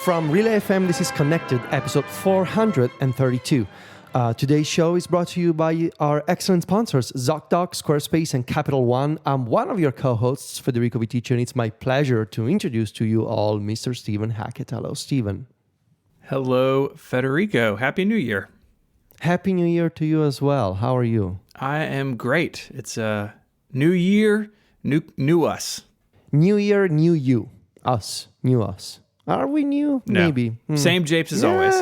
From Relay FM, this is Connected, episode 432. Today's show is brought to you by our excellent sponsors, ZocDoc, Squarespace, and Capital One. I'm one of your co-hosts, Federico Viticci, and it's my pleasure to introduce to you all Mr. Stephen Hackett. Hello, Stephen. Hello, Federico. Happy New Year. Happy New Year to you as well. How are you? I am great. It's a new year, new us. New year, new you. Us. New us. Are we new? No. Maybe. Same japes as always.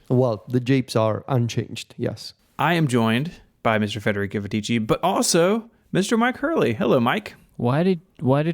Well, the japes are unchanged, yes. I am joined by Mr. Federico Viticci, but also Mr. Mike Hurley. Hello, Mike. Why did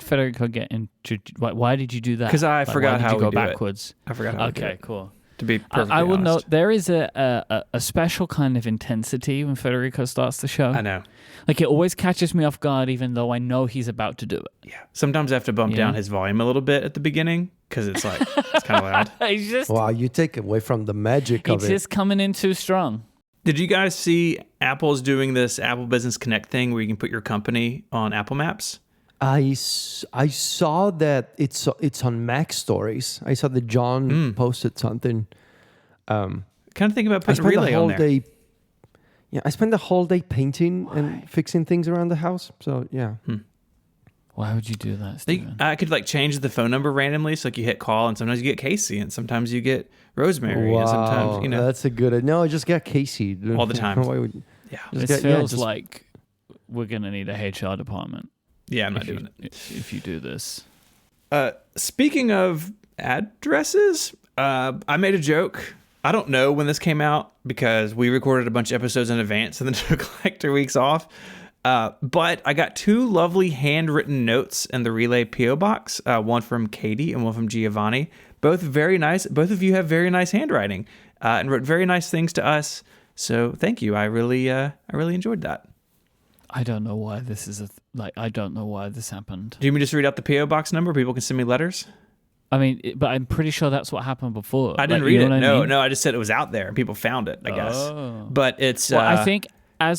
Federico get into? Why did you do that? Because I forgot how we go do backwards. it. I forgot how we do Okay, it. cool. To be perfectly I will honest. note there is a special kind of intensity when Federico starts the show. I know. Like it always catches me off guard, even though I know he's about to do it. Yeah. Sometimes I have to bump down his volume a little bit at the beginning because it's like it's kind of loud. He's just Wow, you take away from the magic of he's it. just coming in too strong. Did you guys see Apple's doing this Apple Business Connect thing where you can put your company on Apple Maps? I saw that it's on Mac Stories. I saw that John posted something. Kind of thinking about I putting spent the Relay whole on there. day. Yeah, I spent the whole day painting and fixing things around the house. So yeah. Why would you do that, Stephen? I could like change the phone number randomly, so like you hit call, and sometimes you get Casey, and sometimes you get Rosemary, and sometimes that's a good. No, I just got Casey all the time. Why would, Yeah, This feels like we're gonna need a HR department. yeah, I'm not doing it. If you do this. Speaking of addresses, I made a joke. I don't know when this came out because we recorded a bunch of episodes in advance and then took like 2 weeks off. But I got 2 lovely handwritten notes in the Relay PO box, one from Katie and one from Giovanni. Both very nice. Both of you have very nice handwriting and wrote very nice things to us. So thank you. I really enjoyed that. I don't know why this is I don't know why this happened. Do you want me to just read out the PO box number? People can send me letters. I mean, but I'm pretty sure that's what happened before. I didn't read it. No, I just said it was out there and people found it, I guess. Oh. But it's... Well, I think I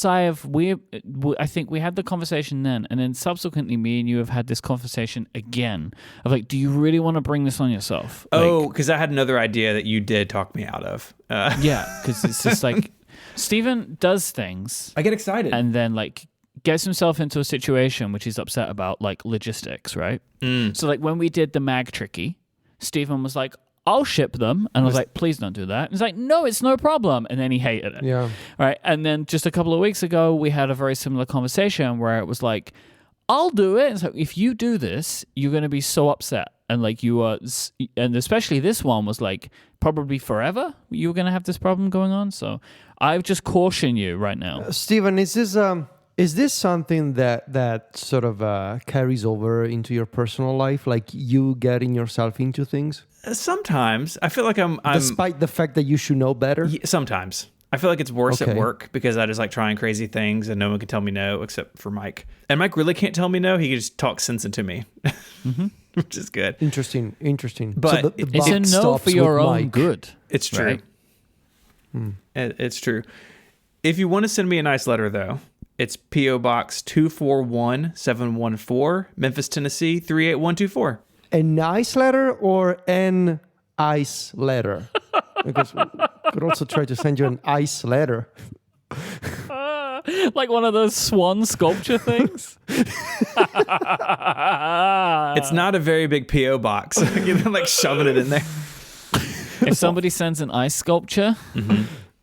think we had the conversation then, and then subsequently me and you have had this conversation again of like, do you really want to bring this on yourself? Oh, because I had another idea that you did talk me out of. Yeah, because it's just like, Stephen does things I get excited. and then like gets himself into a situation which he's upset about, like logistics, right? So like when we did the Mag Tricky, Stephen was like, I'll ship them. And I was like, please don't do that. And he's like, no, it's no problem. And then he hated it. Yeah. Right. And then just a couple of weeks ago, we had a very similar conversation where it was like, I'll do it. And so if you do this, you're going to be so upset. And like you are, and especially this one was like, probably forever, you're going to have this problem going on. So I just caution you right now. Stephen, is this something that sort of carries over into your personal life? Like you getting yourself into things? Sometimes. I feel like I'm Despite the fact that you should know better? sometimes. I feel like it's worse at Okay. work because I just like trying crazy things and no one can tell me no except for Mike. And Mike really can't tell me no. He can just talk sense into me, which is good. Interesting. But so the It's a buck no stops for your with own Mike. good. It's true. Right. It's true. If you want to send me a nice letter, though, it's P.O. Box 241714, Memphis, Tennessee 38124. A nice letter or an ice letter? Because we could also try to send you an ice letter. Like one of those swan sculpture things. It's not a very big P.O. box. You're like shoving it in there. If somebody sends an ice sculpture,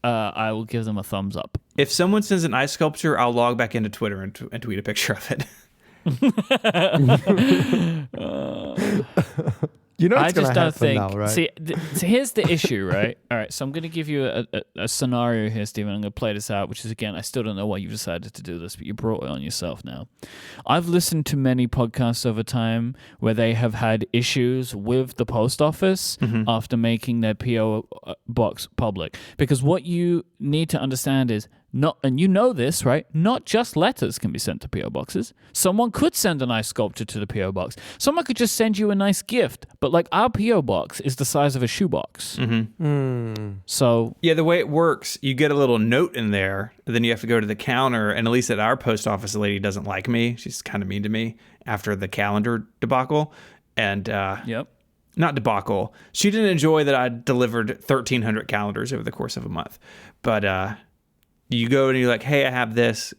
I will give them a thumbs up. If someone sends an ice sculpture, I'll log back into Twitter and tweet a picture of it. You know I it's going just to don't happen think. now, right? See, so here's the issue, right? All right, so I'm going to give you a scenario here, Stephen. I'm going to play this out, which is, again, I still don't know why you decided to do this, but you brought it on yourself now. I've listened to many podcasts over time where they have had issues with the post office after making their PO box public. Because what you need to understand is, and you know this, right? Not just letters can be sent to PO boxes. Someone could send a nice sculpture to the PO box. Someone could just send you a nice gift. But like our PO box is the size of a shoebox. So Yeah, the way it works, you get a little note in there, and then you have to go to the counter, and at least at our post office, the lady doesn't like me. She's kind of mean to me after the calendar debacle. And yep. not debacle. She didn't enjoy that I delivered 1,300 calendars over the course of a month. But you go and you're like, hey, I have this.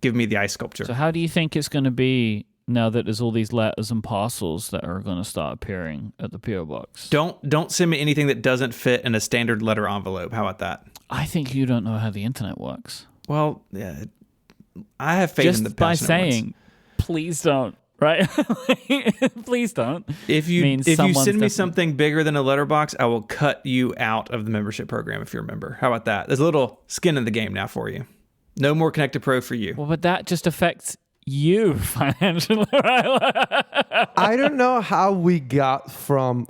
Give me the ice sculpture. So how do you think it's going to be now that there's all these letters and parcels that are going to start appearing at the PO box? Don't send me anything that doesn't fit in a standard letter envelope. How about that? I think you don't know how the internet works. Well, yeah, I have faith Just in the by passionate saying, ones. please don't, right? Please don't. If you means send someone's me definitely- something bigger than a letterbox, I will cut you out of the membership program if you're a member. How about that? There's a little skin in the game now for you. No more Connected Pro for you. Well, but that just affects you financially, right? I don't know how we got from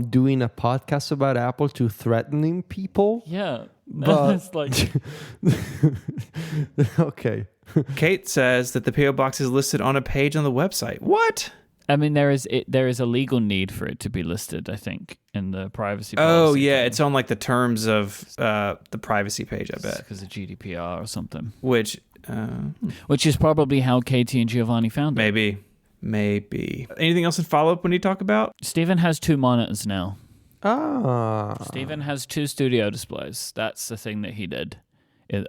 doing a podcast about Apple to threatening people. Yeah. But It's like, okay. Kate says that the PO box is listed on a page on the website. What? I mean, there is a legal need for it to be listed, I think, in the privacy policy. Oh, yeah. It's on like the terms of the privacy page, I bet. because of GDPR or something. Which, Which is probably how Katie and Giovanni found it. maybe. Anything else in follow-up we need to talk about? Stephen has 2 monitors now. Ah. Stephen has 2 studio displays. That's the thing that he did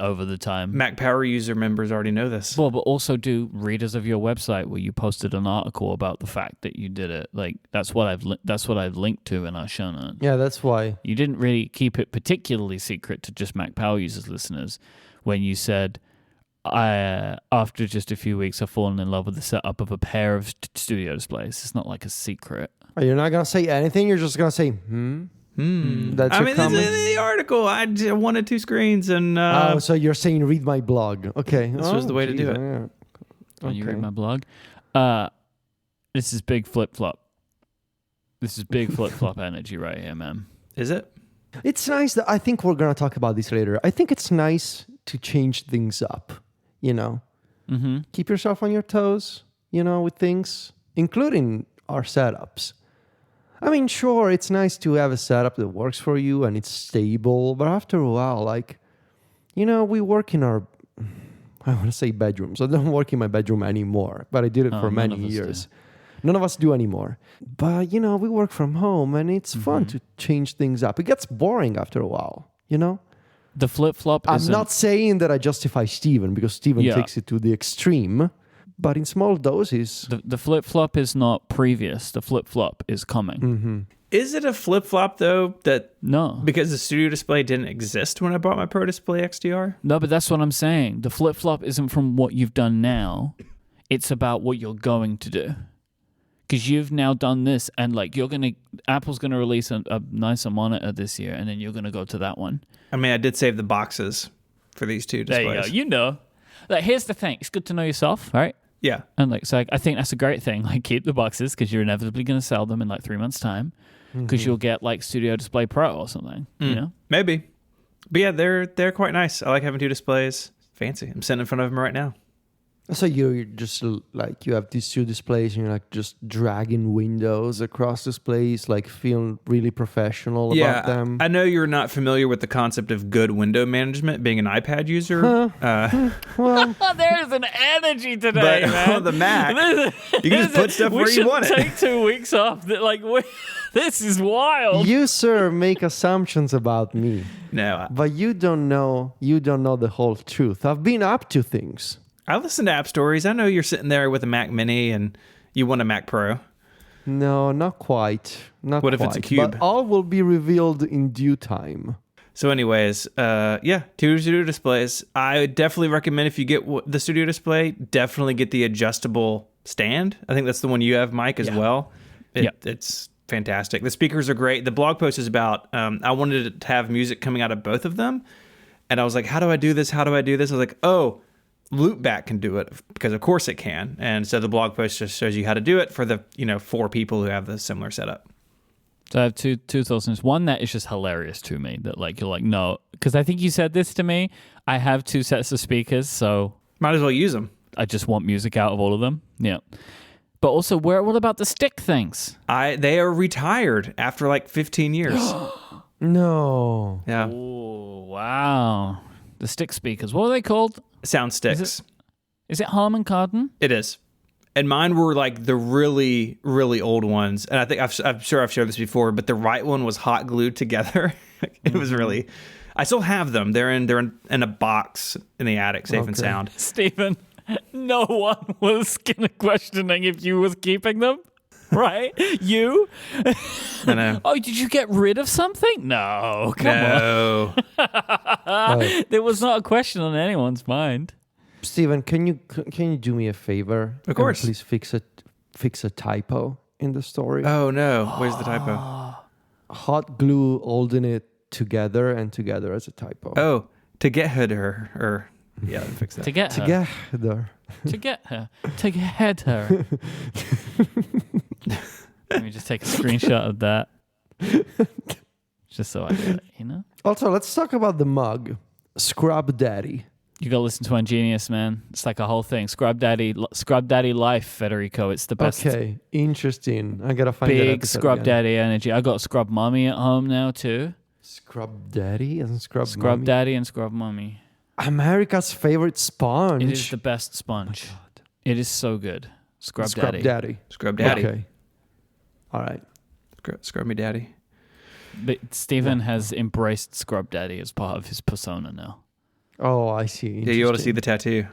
over the time. Mac Power user members already know this. Well, but also do readers of your website where you posted an article about the fact that you did it. Like that's what I've linked to in our show notes. Yeah, that's why. You didn't really keep it particularly secret to just Mac Power users listeners when you said, after just a few weeks, I've fallen in love with the setup of a pair of studio displays. It's not like a secret. You're not gonna say anything. You're just gonna say, That's your This comment. is the article. I wanted 2 screens and Oh, so you're saying read my blog? Okay, This was the way to do it. Yeah. When you read Okay. my blog. This is big flip-flop. This is big flip-flop energy right here, man. is it? It's nice that I think we're gonna talk about this later. I think it's nice to change things up. Mm-hmm. Keep yourself on your toes. With things, including our setups. I mean, sure, it's nice to have a setup that works for you and it's stable, but after a while, we work in our, I want to say bedrooms. I don't work in my bedroom anymore, but I did it for none many of us years. None of us do anymore. But, we work from home and it's fun to change things up. It gets boring after a while, The flip-flop I'm isn't... not saying that I justify Steven because Steven Yeah. takes it to the extreme, but in small doses. The flip-flop is not previous. The flip-flop is coming. Mm-hmm. Is it a flip-flop, though, that No. because the studio display didn't exist when I bought my Pro Display XDR? No, but that's what I'm saying. The flip-flop isn't from what you've done now. It's about what you're going to do. Because you've now done this, and Apple's gonna release a nicer monitor this year, and then you're gonna go to that one. I mean, I did save the boxes for these 2 There displays. you go. Here's the thing. It's good to know yourself, right? Yeah. And I think that's a great thing. Keep the boxes because you're inevitably gonna sell them in 3 months' time. Because you'll get Studio Display Pro or something. You know. Maybe. But yeah, they're quite nice. I like having 2 displays. Fancy. I'm sitting in front of them right now. So you're just you have these 2 displays and you're just dragging windows across displays, feeling really professional about them. I know you're not familiar with the concept of good window management, being an iPad user. Well, There's an energy today, But man. on the Mac, you can just put stuff where you want it. Take 2 weeks off. This is wild. you, sir, make assumptions about me, No, but you don't know the whole truth. I've been up to things. I listen to app stories. I know you're sitting there with a Mac Mini and you want a Mac Pro. No, not quite. Not What quite. if it's a cube? But all will be revealed in due time. So anyways, 2 studio displays. I definitely recommend if you get the studio display, definitely get the adjustable stand. I think that's the one you have, Mike, as well. It's fantastic. The speakers are great. The blog post is about, I wanted to have music coming out of both of them. And I was like, how do I do this? I was like, Loopback can do it because of course it can. And so the blog post just shows you how to do it for the 4 people who have the similar setup. So I have two thoughts on this. One that is just hilarious to me that you're no, because I think you said this to me. I have 2 sets of speakers, so Might as well use them. I just want music out of all of them. Yeah. But also, what about the stick things? They are retired after 15 years. No. Yeah. Oh, wow. The stick speakers. What are they called? Sound sticks. Is it Harman Kardon? It is. And mine were like the really, really old ones. And I think I'm sure I've shared this before, but the right one was hot glued together. It was really. I still have them. They're in a box in the attic, safe and sound. Stephen, no one was questioning if you was keeping them, right? You? I know. Oh, did you get rid of something? No, come on. No. There was not a question on anyone's mind. Steven, can you do me a favor? Of course. And please fix a typo in the story. Oh no. Where's the typo? Hot glue holding it together and together as a typo. Oh, to get her or yeah, fix that. To get her. Together. To get her. To get her. Let me just take a screenshot of that. Just so I get it, you know? Also, let's talk about the mug. Scrub Daddy. You gotta listen to Ingenious, man. It's like a whole thing. Scrub Daddy Life, Federico. It's the best. Okay, interesting. I gotta find that Big episode Scrub again. Daddy energy. I got Scrub Mommy at home now too. Scrub Daddy and Scrub Scrub Mommy. Daddy and Scrub Mommy. America's favorite sponge. It is the best sponge. It is so good. Scrub Daddy. Daddy. Scrub daddy. Okay. All right. Scrub me daddy. But Stephen has embraced Scrub Daddy as part of his persona now. Oh, I see. Yeah, you ought to see the tattoo.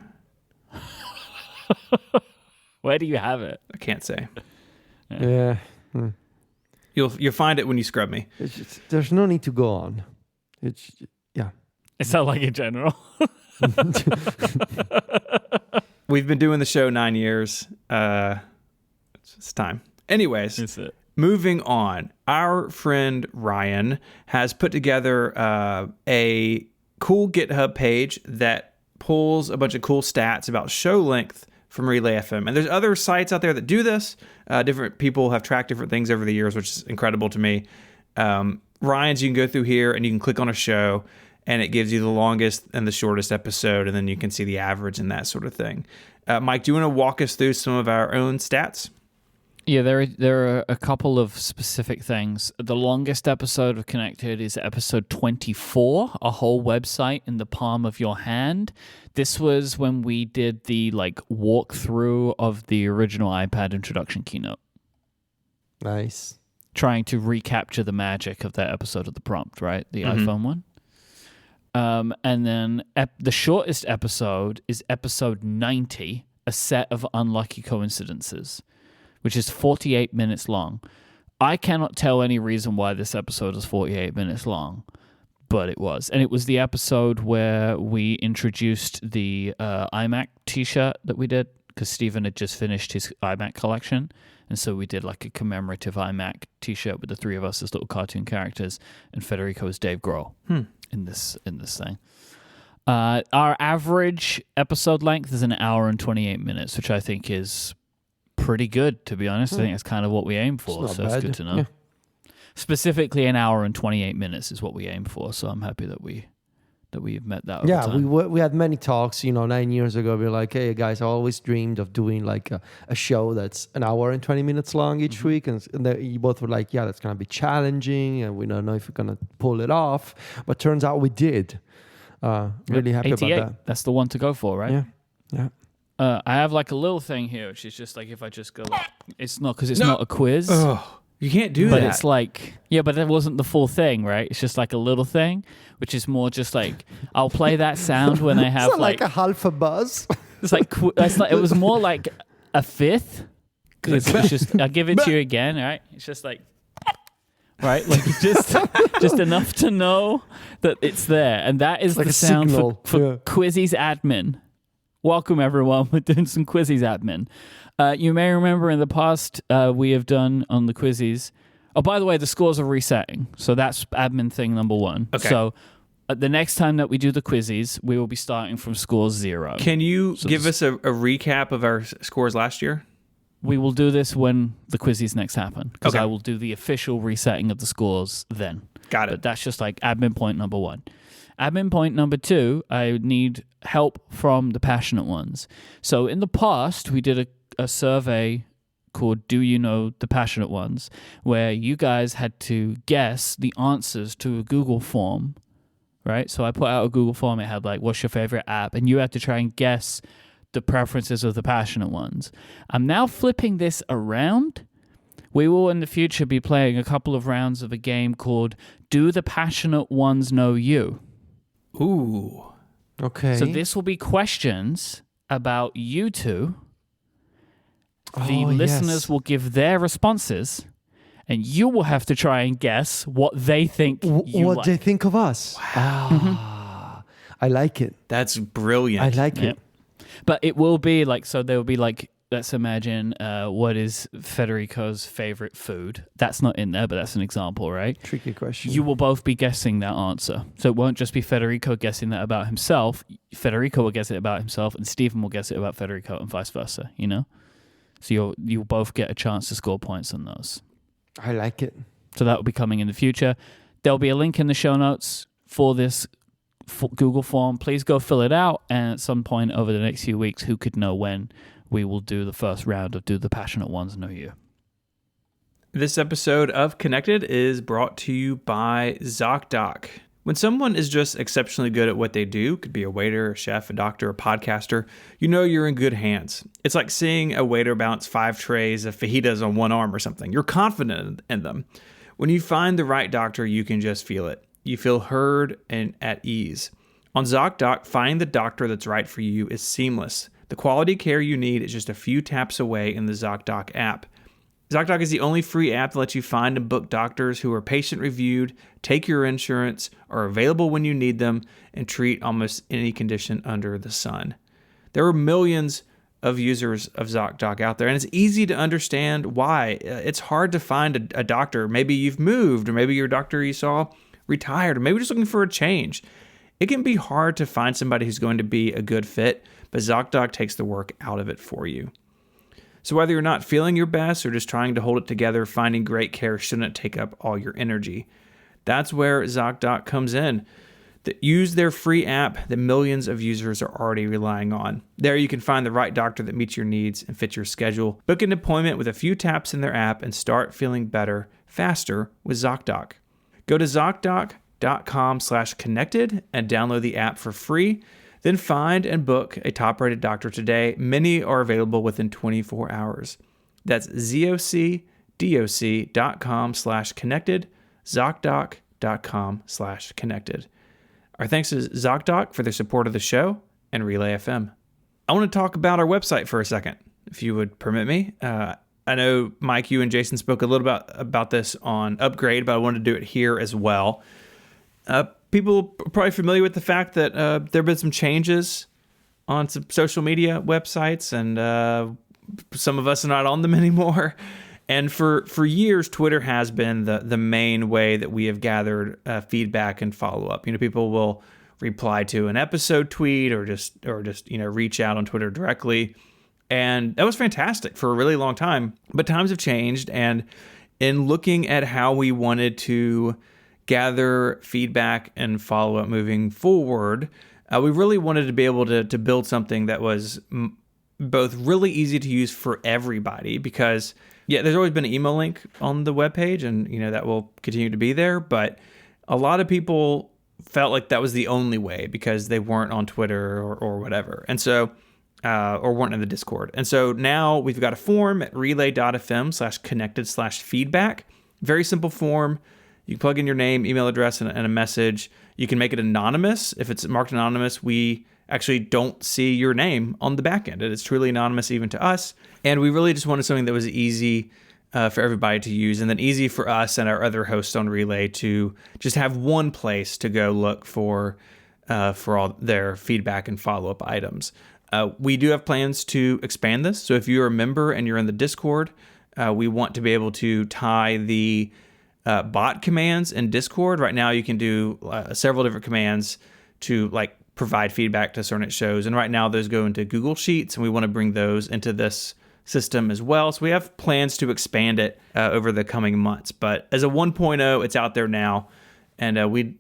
Where do you have it? I can't say. Yeah. You'll find it when you scrub me. It's just, there's no need to go on. It's yeah. Is that like in general? We've been doing the show 9 years. It's time. Anyways, Is it? moving on. Our friend Ryan has put together a cool GitHub page that pulls a bunch of cool stats about show length from Relay FM. And there's other sites out there that do this. Different people have tracked different things over the years, which is incredible to me. Ryan's, you can go through here and you can click on a show and it gives you the longest and the shortest episode, and then you can see the average and that sort of thing. Mike, do you want to walk us through some of our own stats? Yeah, there are a couple of specific things. The longest episode of Connected is episode 24, a whole website in the palm of your hand. This was when we did the walkthrough of the original iPad introduction keynote, Nice. trying to recapture the magic of that episode of the prompt, right? The iPhone one. And then the shortest episode is episode 90, a set of unlucky coincidences, which is 48 minutes long. I cannot tell any reason why this episode is 48 minutes long, but it was. And it was the episode where we introduced the iMac t-shirt that we did, because Stephen had just finished his iMac collection. And so we did like a commemorative iMac t-shirt with the three of us as little cartoon characters, and Federico is Dave Grohl in this thing. Our average episode length is an hour and 28 minutes, which I think is pretty good, to be honest. I think that's kind of what we aim for, It's so not it's bad. good to know. Yeah. Specifically, an hour and 28 minutes is what we aim for, so I'm happy that we've met that over Yeah, time. we had many talks, 9 years ago. We were like, hey, guys, I always dreamed of doing like a show that's an hour and 20 minutes long each week. And you both were like, yeah, that's going to be challenging. And we don't know if we're going to pull it off. But turns out we did. Really happy about 88, that. that's the one to go for, right? Yeah. I have like a little thing here, which is just like if I just go, it's not because it's not a quiz. Oh, you can't do But that. it's like, yeah, but that wasn't the full thing, right? It's just like a little thing, which is more just like, I'll play that sound when I have It's not like a half a buzz. it's like, it was more like a fifth. Because it's just, I'll give it to you again, all right? It's just like, right? Like just enough to know that it's there. And that is like the a sound signal. for Yeah. Quizzies admin. Welcome, everyone. We're doing some Quizzies admin. You may remember in the past we have done on the Quizzies. Oh, by the way, the scores are resetting. So that's admin thing number one. Okay. So the next time that we do the Quizzies, we will be starting from score 0. Can you give us a recap of our scores last year? We will do this when the Quizzies next happen, because Okay. I will do the official resetting of the scores then. Got it. But that's just like admin point number 1. Admin point number 2, I need help from the passionate ones. So in the past, we did a survey called Do You Know the Passionate Ones, where you guys had to guess the answers to a Google form, right? So I put out a Google form. It had like, what's your favorite app? And you had to try and guess the preferences of the passionate ones. I'm now flipping this around. We will in the future be playing a couple of rounds of a game called Do the Passionate Ones Know You? Ooh. Okay. So this will be questions about you two. The Oh, listeners yes. will give their responses, and you will have to try and guess what they think you what like. they think of us. Wow. I like it. That's brilliant. I like Yep. it. But it will be like, so there will be like, let's imagine what is Federico's favorite food. That's not in there, but that's an example, right? Tricky question. You will both be guessing that answer. So it won't just be Federico guessing that about himself. Federico will guess it about himself, and Stephen will guess it about Federico, and vice versa, you know? So you'll both get a chance to score points on those. I like it. So that will be coming in the future. There'll be a link in the show notes for this Google form. Please go fill it out. And at some point over the next few weeks, who could know when, we will do the first round of Do the Passionate Ones Know You. This episode of Connected is brought to you by ZocDoc. When someone is just exceptionally good at what they do, could be a waiter, a chef, a doctor, a podcaster, you know you're in good hands. It's like seeing a waiter bounce 5 trays of fajitas on one arm or something. You're confident in them. When you find the right doctor, you can just feel it. You feel heard and at ease. On ZocDoc, finding the doctor that's right for you is seamless. The quality care you need is just a few taps away in the ZocDoc app. ZocDoc is the only free app that lets you find and book doctors who are patient-reviewed, take your insurance, are available when you need them, and treat almost any condition under the sun. There are millions of users of ZocDoc out there, and it's easy to understand why. It's hard to find a doctor. Maybe you've moved, or maybe your doctor you saw retired, or maybe just looking for a change. It can be hard to find somebody who's going to be a good fit, but ZocDoc takes the work out of it for you. So whether you're not feeling your best or just trying to hold it together, finding great care shouldn't take up all your energy. That's where ZocDoc comes in. Use their free app that millions of users are already relying on. There you can find the right doctor that meets your needs and fits your schedule. Book an appointment with a few taps in their app and start feeling better faster with ZocDoc. Go to ZocDoc.com/connected and download the app for free. Then find and book a top-rated doctor today. Many are available within 24 hours. That's ZocDoc.com/connected, ZocDoc.com/connected. Our thanks to ZocDoc for their support of the show and Relay FM. I want to talk about our website for a second, if you would permit me. I know, Mike, you and Jason spoke a little about this on Upgrade, but I wanted to do it here as well. People are probably familiar with the fact that there have been some changes on some social media websites, and some of us are not on them anymore. And for years, Twitter has been the main way that we have gathered feedback and follow up. You know, people will reply to an episode tweet or just reach out on Twitter directly, and that was fantastic for a really long time. But times have changed, and in looking at how we wanted to gather feedback and follow up moving forward, we really wanted to be able to build something that was both really easy to use for everybody, because there's always been an email link on the webpage, and that will continue to be there, but a lot of people felt like that was the only way because they weren't on Twitter or whatever, and so or weren't in the Discord. And so now we've got a form at relay.fm/connected/feedback. Very simple form. You can plug in your name, email address, and a message. You can make it anonymous. If it's marked anonymous, we actually don't see your name on the back end. It's truly anonymous even to us. And we really just wanted something that was easy for everybody to use, and then easy for us and our other hosts on Relay to just have one place to go look for all their feedback and follow-up items. We do have plans to expand this. So if you're a member and you're in the Discord, we want to be able to tie the bot commands in Discord. Right now you can do several different commands to provide feedback to certain shows, and right now those go into Google Sheets, and we want to bring those into this system as well. So we have plans to expand it over the coming months, but as a 1.0, it's out there now, and we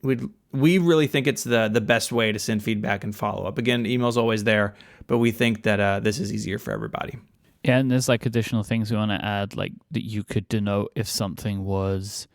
really think it's the best way to send feedback and follow up. Again, email's always there, but we think that this is easier for everybody. Yeah, and there's additional things we want to add, that you could denote if something was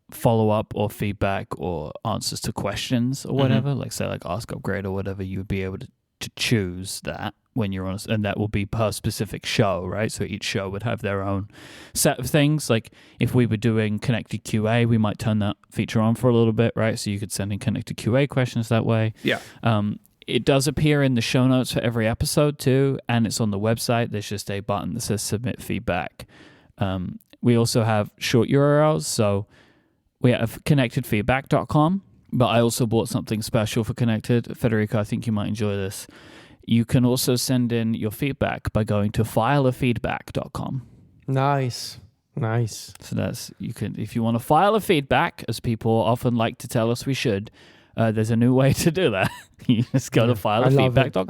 follow-up or feedback or answers to questions or whatever, say ask Upgrade or whatever. You would be able to choose that when you're on, and that will be per specific show, right? So each show would have their own set of things. Like if we were doing connected QA, we might turn that feature on for a little bit, right? So you could send in connected QA questions that way. Yeah. It does appear in the show notes for every episode too, and it's on the website. There's just a button that says submit feedback. We also have short URLs, so we have connectedfeedback.com, but I also bought something special for Connected. Federico, I think you might enjoy this. You can also send in your feedback by going to fileafeedback.com. Nice. So that's, you can, if you want to file a feedback, as people often like to tell us we should, there's a new way to do that. You just go to fileafeedback.com.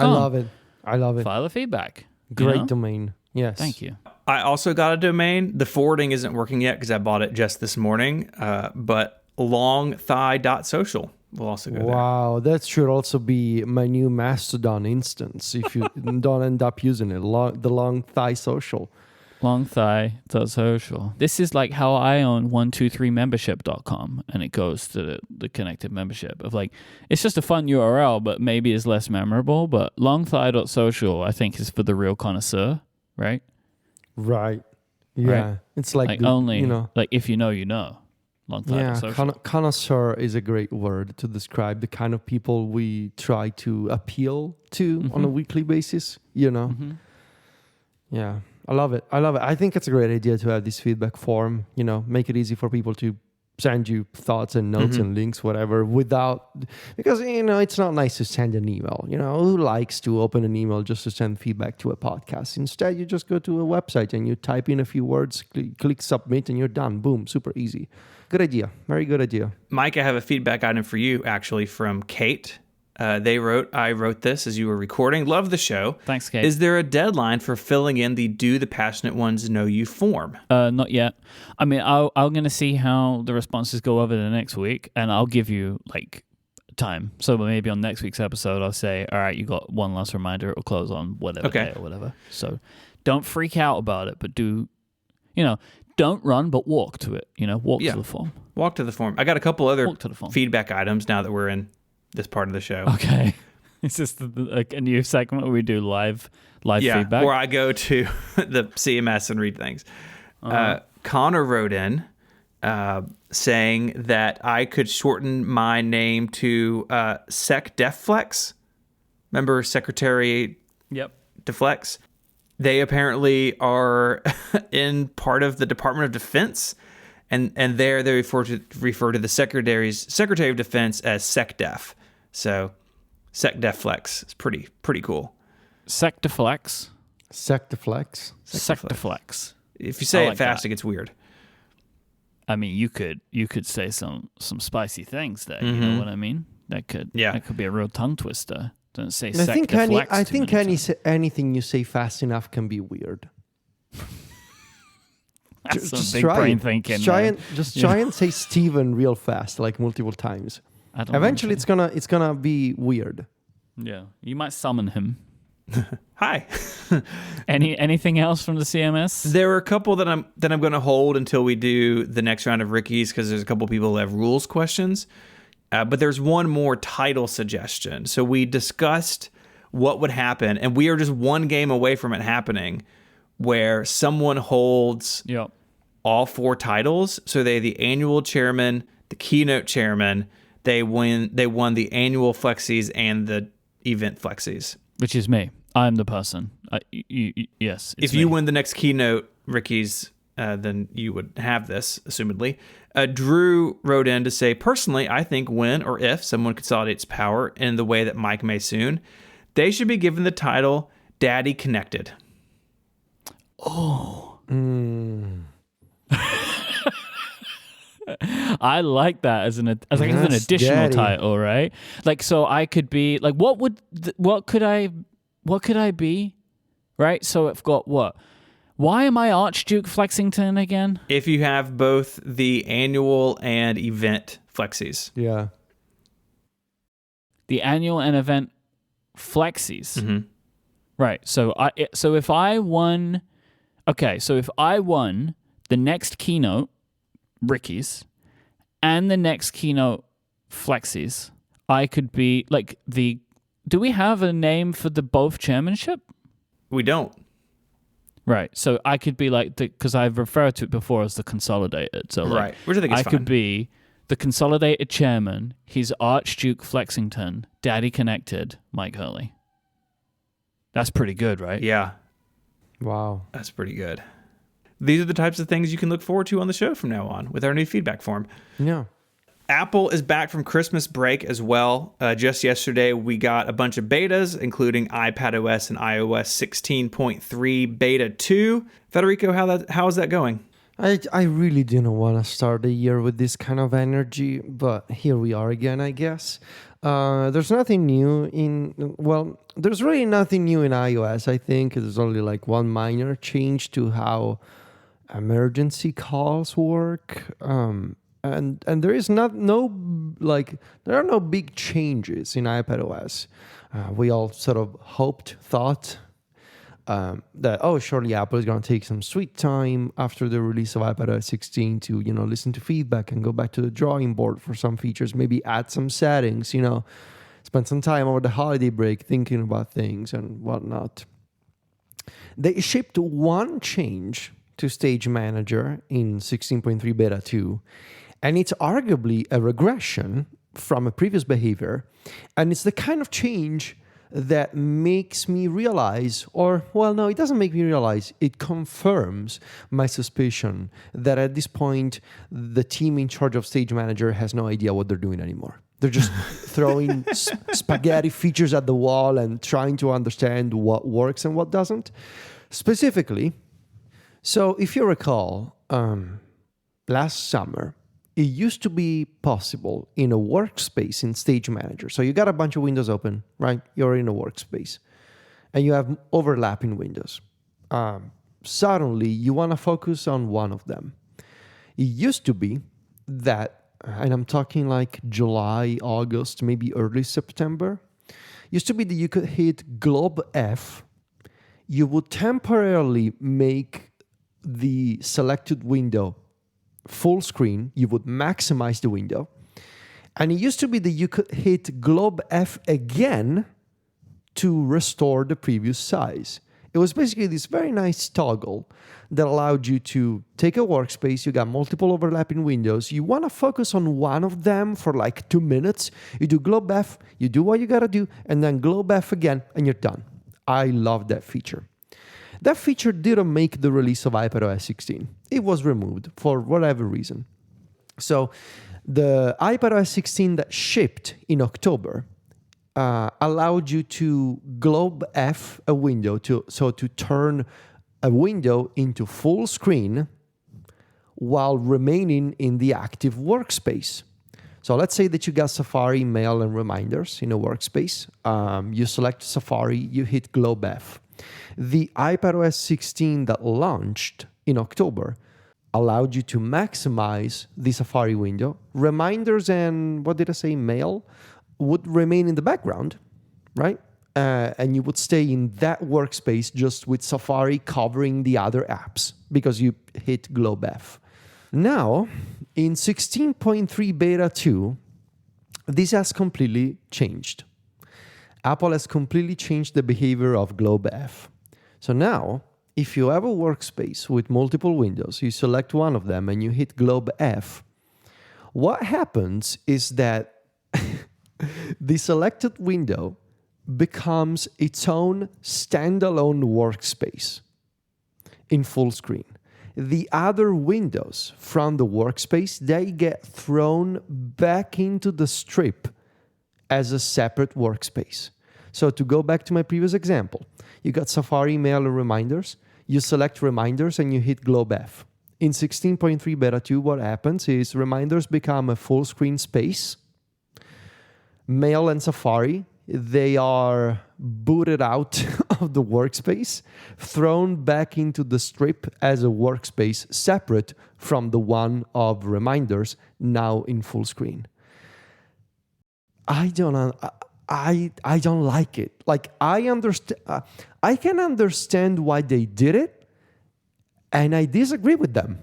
I love it. File a feedback. Great domain. Yes. Thank you. I also got a domain. The forwarding isn't working yet because I bought it just this morning, but longthigh.social will also go there. Wow, that should also be my new Mastodon instance if you don't end up using it. The Long Thigh Social. Longthigh.social. This is like how I own 123membership.com, and it goes to the connected membership of like, it's just a fun URL, but maybe it's less memorable. But longthigh.social, I think, is for the real connoisseur, right? Right. Yeah. Right. It's like only, you know. like if you know, you know. Longthigh.social. Connoisseur is a great word to describe the kind of people we try to appeal to on a weekly basis, you know. Mm-hmm. Yeah. I love it. I think it's a great idea to have this feedback form, you know, make it easy for people to send you thoughts and notes and links, whatever, because, you know, it's not nice to send an email. You know, who likes to open an email just to send feedback to a podcast? Instead, you just go to a website and you type in a few words, click submit, and you're done. Boom. Super easy. Good idea. Very good idea. Mike, I have a feedback item for you, actually, from Kate. I wrote this as you were recording. Love the show. Thanks, Kate. Is there a deadline for filling in the Do the Passionate Ones Know You form? Not yet. I mean, I'm going to see how the responses go over the next week, and I'll give you like time. So maybe on next week's episode, I'll say, all right, you got one last reminder. It will close on whatever day or whatever. So don't freak out about it, but don't run, but walk to it. Walk to the form. Walk to the form. I got a couple other Walk to the form. feedback items now that we're in this part of the show. Okay. Is this like a new segment where we do live feedback? Where I go to the CMS and read things. Connor wrote in saying that I could shorten my name to SecDeflex. Remember Secretary Deflex? They apparently are in part of the Department of Defense, and there they refer to the Secretary of Defense as SecDef. So SecDeflex is pretty cool. SecDeflex. SecDeflex. If you say it fast, it gets weird. I mean, you could say some spicy things there. You know what I mean? That could be a real tongue twister. Don't say SecDeflex. I think anything you say fast enough can be weird. That's some big brain thinking. Just try and say Steven real fast, like multiple times. Eventually, it's gonna be weird. Yeah, you might summon him. Hi. Anything else from the CMS? There are a couple that I'm going to hold until we do the next round of Ricky's, because there's a couple people that have rules questions. But there's one more title suggestion. So we discussed what would happen, and we are just one game away from it happening, where someone holds all 4 titles. So they're the annual chairman, the keynote chairman. They won the annual Flexies and the event Flexies. Which is me. I'm the person. Yes. If you win the next keynote, Ricky's, then you would have this, assumedly. Drew wrote in to say, personally, I think when or if someone consolidates power in the way that Mike may soon, they should be given the title Daddy Connected. Oh. I like that as an additional title, right? Like, so I could be like, what could I be, right? So I've got what? Why am I Archduke Flexington again? If you have both the annual and event Flexies. Yeah. The annual and event Flexies. Mm-hmm. Right. So if I won the next keynote, Ricky's, and the next keynote, Flexies, I could be like the Do we have a name for the both chairmanship? We don't. Right. So I could be like, because I've referred to it before as the consolidated. So like, Right. Which I think is I fine. could be the consolidated chairman. He's Archduke Flexington, Daddy Connected, Mike Hurley. That's pretty good, right? Yeah, Wow. that's pretty good. These are the types of things you can look forward to on the show from now on with our new feedback form. Yeah. Apple is back from Christmas break as well. Just yesterday, we got a bunch of betas, including iPadOS and iOS 16.3 Beta 2. Federico, how is that going? I really didn't want to start the year with this kind of energy, but here we are again, I guess. There's nothing new there's really nothing new in iOS. I think there's only like one minor change to how emergency calls work. And there is there are no big changes in iPadOS. We all sort of thought that surely Apple is going to take some sweet time after the release of iPadOS 16 to listen to feedback and go back to the drawing board for some features, maybe add some settings, spend some time over the holiday break thinking about things and whatnot. They shipped one change to Stage Manager in 16.3 Beta 2, and it's arguably a regression from a previous behavior, and it's the kind of change that makes me realize, it doesn't make me realize, it confirms my suspicion that at this point, the team in charge of Stage Manager has no idea what they're doing anymore. They're just throwing spaghetti features at the wall and trying to understand what works and what doesn't. Specifically, so if you recall, last summer, it used to be possible in a workspace in Stage Manager. So you got a bunch of windows open, right? You're in a workspace and you have overlapping windows. Suddenly, you want to focus on one of them. It used to be that, and I'm talking like July, August, maybe early September, used to be that you could hit Globe F. You would temporarily make the selected window full screen, you would maximize the window. And it used to be that you could hit Globe F again to restore the previous size. It was basically this very nice toggle that allowed you to take a workspace, you got multiple overlapping windows, you want to focus on one of them for like 2 minutes, you do Globe F, you do what you got to do, and then Globe F again, and you're done. I love that feature. That feature didn't make the release of iPadOS 16. It was removed for whatever reason. So the iPadOS 16 that shipped in October allowed you to Globe F a window, to turn a window into full screen while remaining in the active workspace. So let's say that you got Safari, Mail, and Reminders in a workspace. You select Safari, you hit Globe F. The iPadOS 16 that launched in October allowed you to maximize the Safari window. Reminders and, Mail would remain in the background, right? And you would stay in that workspace just with Safari covering the other apps because you hit Globe F. Now, in 16.3 Beta 2, this has completely changed. Apple has completely changed the behavior of Globe F. So now, if you have a workspace with multiple windows, you select one of them and you hit Globe F, what happens is that the selected window becomes its own standalone workspace in full screen. The other windows from the workspace, they get thrown back into the strip as a separate workspace. So to go back to my previous example, you got Safari, Mail, and Reminders. You select Reminders and you hit Globe F. In 16.3 Beta 2, what happens is Reminders become a full screen space. Mail and Safari, they are booted out of the workspace, thrown back into the strip as a workspace separate from the one of Reminders, now in full screen. I don't like it. Like, I understand. I can understand why they did it, and I disagree with them.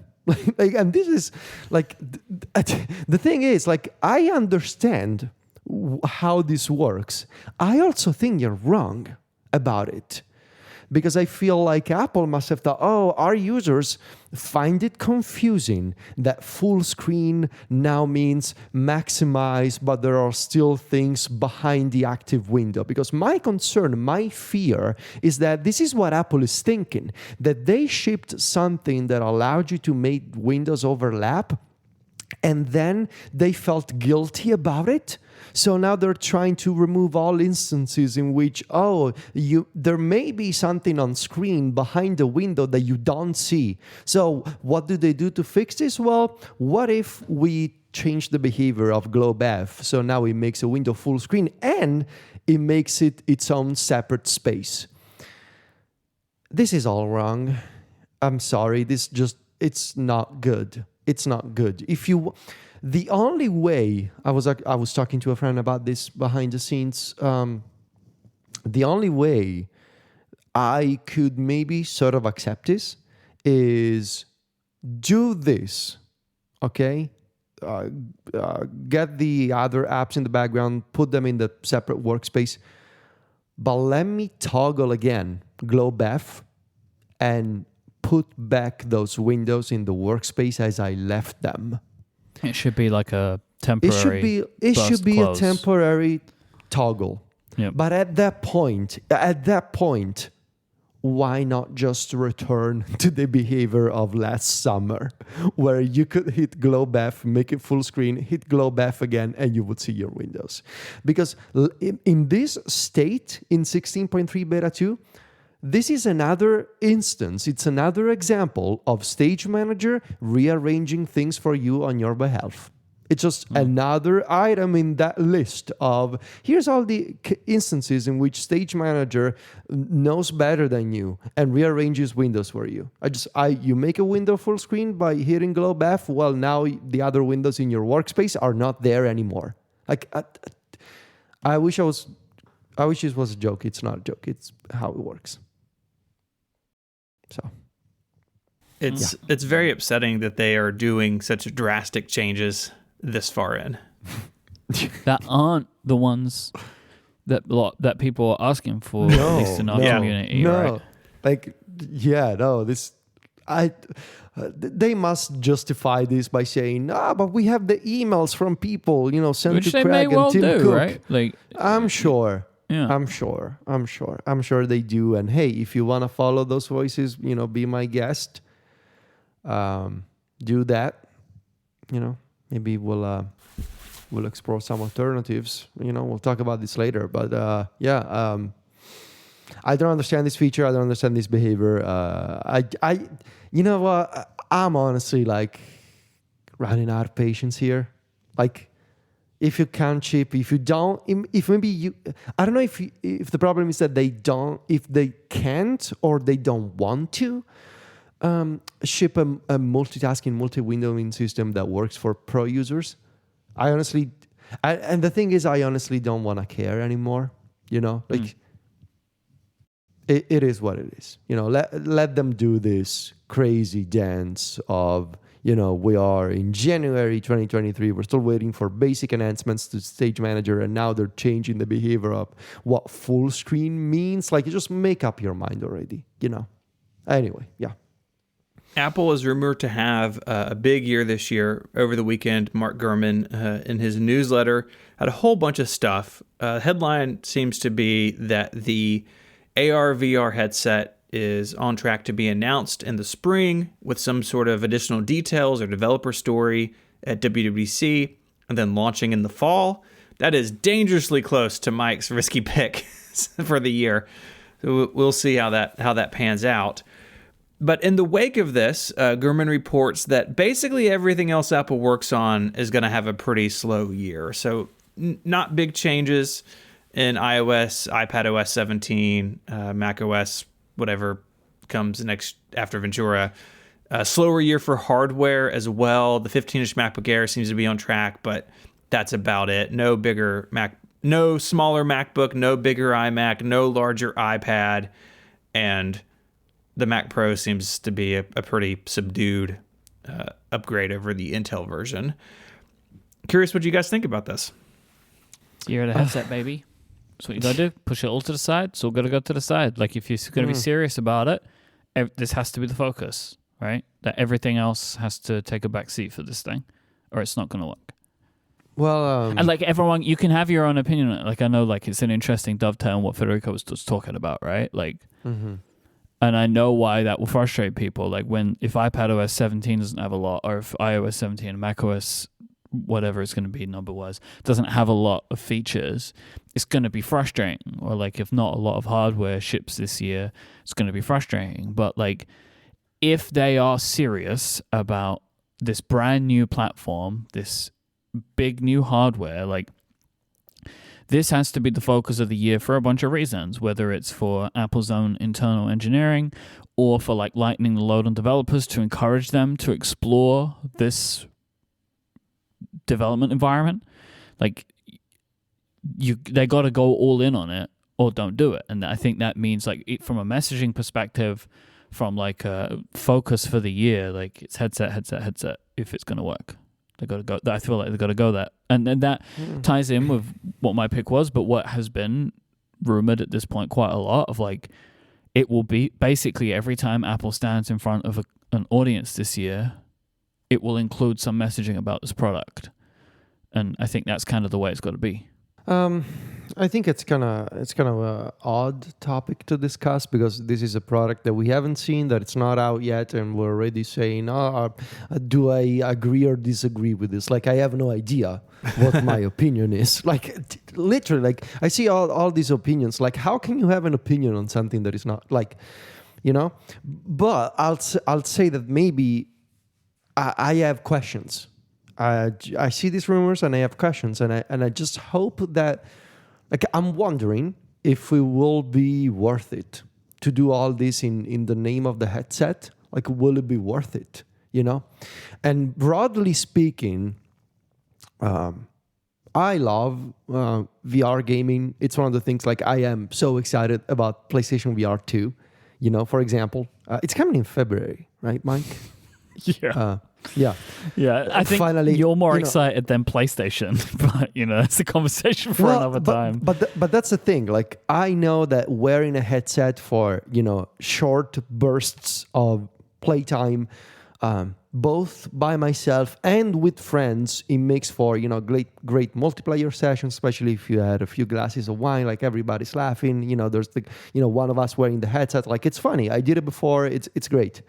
And this is like the thing is, like, I understand how this works. I also think you're wrong about it. Because I feel like Apple must have thought, oh, our users find it confusing that full screen now means maximize, but there are still things behind the active window. Because my concern, my fear is that this is what Apple is thinking, that they shipped something that allowed you to make windows overlap, and then they felt guilty about it. So now they're trying to remove all instances in which, there may be something on screen behind the window that you don't see. So what do they do to fix this? Well, what if we change the behavior of Globe F? So now it makes a window full screen and it makes it its own separate space. This is all wrong. I'm sorry. It's not good. It's not good. The only way, I was talking to a friend about this behind the scenes, the only way I could maybe sort of accept this is do this, okay? Get the other apps in the background, put them in the separate workspace, but let me toggle again Globe F and put back those windows in the workspace as I left them. It should be like a temporary. It should be close. a temporary toggle. Yep. But at that point, why not just return to the behavior of last summer, where you could hit Globe F, make it full screen, hit Globe F again, and you would see your windows? Because in this state, in 16.3 beta 2, this is another instance, it's another example of Stage Manager rearranging things for you on your behalf. It's just another item in that list of, here's all the instances in which Stage Manager knows better than you and rearranges windows for you. You make a window full screen by hitting Globe F, well, now the other windows in your workspace are not there anymore. I wish it was a joke. It's not a joke. It's how it works. So it's very upsetting that they are doing such drastic changes this far in. That aren't the ones that people are asking for, at least in our community. No, right? They must justify this by saying, but we have the emails from people, sent Which to they Craig may well and Tim do, Cook. right? Like, I'm sure. Yeah. I'm sure they do. And hey, if you want to follow those voices, be my guest. Do that. Maybe we'll explore some alternatives. We'll talk about this later. But I don't understand this feature. I don't understand this behavior. I'm honestly running out of patience here. If you can't ship, if you don't, if maybe you, I don't know if the problem is that they can't or they don't want to ship a multitasking, multi-windowing system that works for pro users. And the thing is, I honestly don't want to care anymore. It is what it is. Let them do this crazy dance of, we are in January 2023. We're still waiting for basic enhancements to Stage Manager, and now they're changing the behavior of what full screen means. You just make up your mind already, Anyway, yeah. Apple is rumored to have a big year this year. Over the weekend, Mark Gurman, in his newsletter, had a whole bunch of stuff. Headline seems to be that the AR/VR headset is on track to be announced in the spring with some sort of additional details or developer story at WWDC, and then launching in the fall. That is dangerously close to Mike's risky pick for the year. So we'll see how that pans out. But in the wake of this, Gurman reports that basically everything else Apple works on is going to have a pretty slow year. So not big changes in iOS, iPadOS 17, macOS, whatever comes next after Ventura. A slower year for hardware as well. The 15-inch MacBook Air seems to be on track, but that's about it. No bigger Mac, no smaller MacBook, no bigger iMac, no larger iPad, and the Mac Pro seems to be a pretty subdued upgrade over the Intel version. Curious what you guys think about this. You're at a headset, baby. That's what you gotta do. Push it all to the side. It's all gotta go to the side. Like if you're gonna be serious about it, this has to be the focus, right? That everything else has to take a back seat for this thing, or it's not gonna work. Well, And like everyone, you can have your own opinion on it. Like I know, like it's an interesting dovetail on what Federico was just talking about, right? Like, and I know why that will frustrate people. Like if iPadOS 17 doesn't have a lot, or if iOS 17 and macOS whatever it's going to be number-wise doesn't have a lot of features, it's going to be frustrating. Or like if not a lot of hardware ships this year, it's going to be frustrating. But like if they are serious about this brand new platform, this big new hardware, like this has to be the focus of the year for a bunch of reasons, whether it's for Apple's own internal engineering or for like lightening the load on developers to encourage them to explore this development environment. Like they got to go all in on it or don't do it. And I think that means like from a messaging perspective, from like a focus for the year, like it's headset if it's going to work. They got to go. I feel like they got to go that. And then that ties in with what my pick was, but what has been rumored at this point quite a lot of like it will be basically every time Apple stands in front of an audience this year, it will include some messaging about this product. And I think that's kind of the way it's got to be. I think it's kind of a odd topic to discuss because this is a product that we haven't seen, that it's not out yet, and we're already saying, do I agree or disagree with this? Like, I have no idea what my opinion is. Like, literally, like, I see all these opinions. Like, how can you have an opinion on something that is not, like, you know? But I'll say that maybe I have questions. I see these rumors and I have questions, and I just hope that, like, I'm wondering if it will be worth it to do all this in the name of the headset. Like, will it be worth it? You know? And broadly speaking, I love VR gaming. It's one of the things, like, I am so excited about PlayStation VR 2. You know, for example, it's coming in February, right, Mike? Yeah. Yeah. I think finally, you're more excited than PlayStation, but it's a conversation for another time. But that's the thing. Like, I know that wearing a headset for short bursts of playtime, both by myself and with friends, it makes for great multiplayer sessions, especially if you had a few glasses of wine. Like, everybody's laughing. There's one of us wearing the headset. Like, it's funny. I did it before. It's great.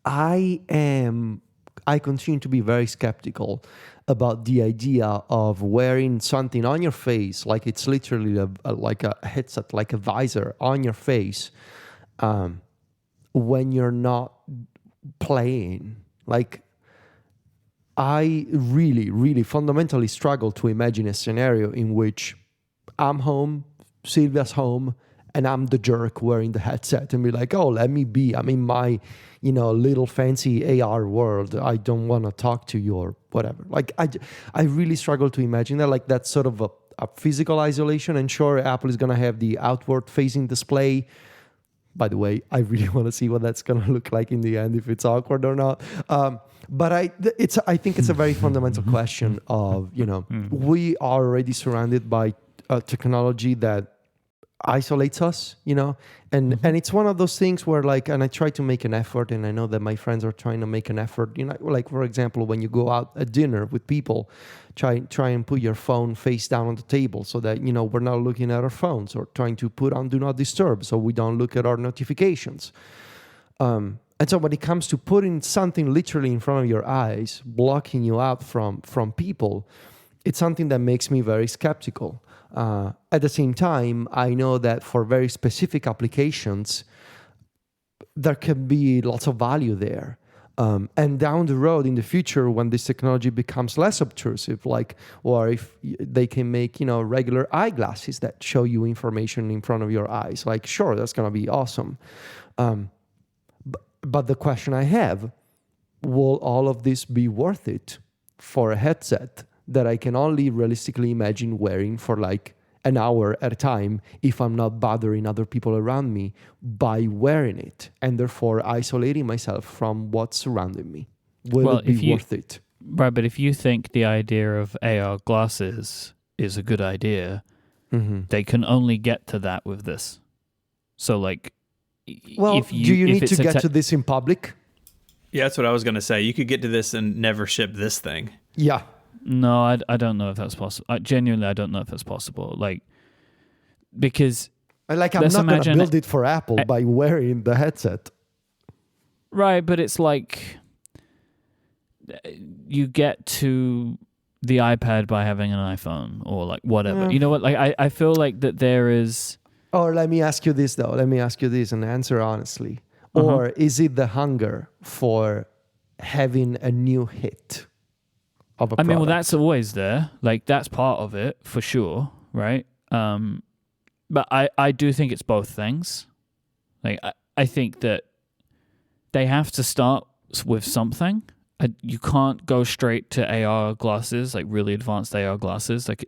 I continue to be very skeptical about the idea of wearing something on your face, like it's literally like a headset, like a visor on your face, when you're not playing. Like, I really, really fundamentally struggle to imagine a scenario in which I'm home, Silvia's home, and I'm the jerk wearing the headset and be like, oh, let me be. I'm in my, little fancy AR world. I don't want to talk to you or whatever. Like, I really struggle to imagine that. Like, that's sort of a physical isolation. And sure, Apple is going to have the outward-facing display. By the way, I really want to see what that's going to look like in the end, if it's awkward or not. But I think it's a very fundamental question of, we are already surrounded by technology that isolates us, and it's one of those things where, like, and I try to make an effort, and I know that my friends are trying to make an effort, like, for example, when you go out at dinner with people, try and put your phone face down on the table so that, we're not looking at our phones, or trying to put on do not disturb so we don't look at our notifications. And so when it comes to putting something literally in front of your eyes, blocking you out from people, it's something that makes me very skeptical. At the same time, I know that for very specific applications, there can be lots of value there. And down the road in the future, when this technology becomes less obtrusive, or if they can make, regular eyeglasses that show you information in front of your eyes, like, sure, that's going to be awesome. But the question I have, will all of this be worth it for a headset that I can only realistically imagine wearing for like an hour at a time if I'm not bothering other people around me by wearing it, and therefore isolating myself from what's surrounding me? Will it be worth it? Right, but if you think the idea of AR glasses is a good idea, they can only get to that with this. So, like, Well, if you, do you if need it's to a get to this in public? Yeah, that's what I was going to say. You could get to this and never ship this thing. Yeah. No, I don't know if that's possible. Genuinely, I don't know if that's possible. Like, because Like, I'm let's not going to imagine- build it for Apple by wearing the headset. right, but it's like you get to the iPad by having an iPhone or like whatever. Yeah. You know what? Like, I feel like that there is. Or let me ask you this, though. Let me ask you this and answer honestly. Or is it the hunger for having a new hit of a I mean, well, product? that's always there. Like, that's part of it for sure, right? But I do think it's both things. Like, I think that they have to start with something. You can't go straight to AR glasses, like really advanced AR glasses. Like,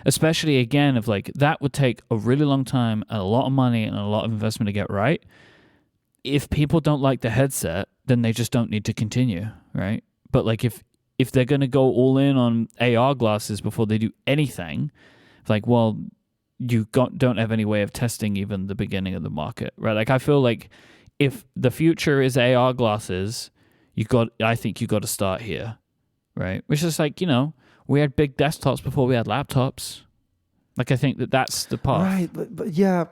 especially again, if like that would take a really long time and a lot of money and a lot of investment to get right. If people don't like the headset, then they just don't need to continue, right? But like if they're going to go all in on AR glasses before they do anything, like, well, don't have any way of testing even the beginning of the market, right? Like, I feel like if the future is AR glasses, I think you got to start here, right? Which is like, we had big desktops before we had laptops. Like, I think that's the path. Right, but yeah,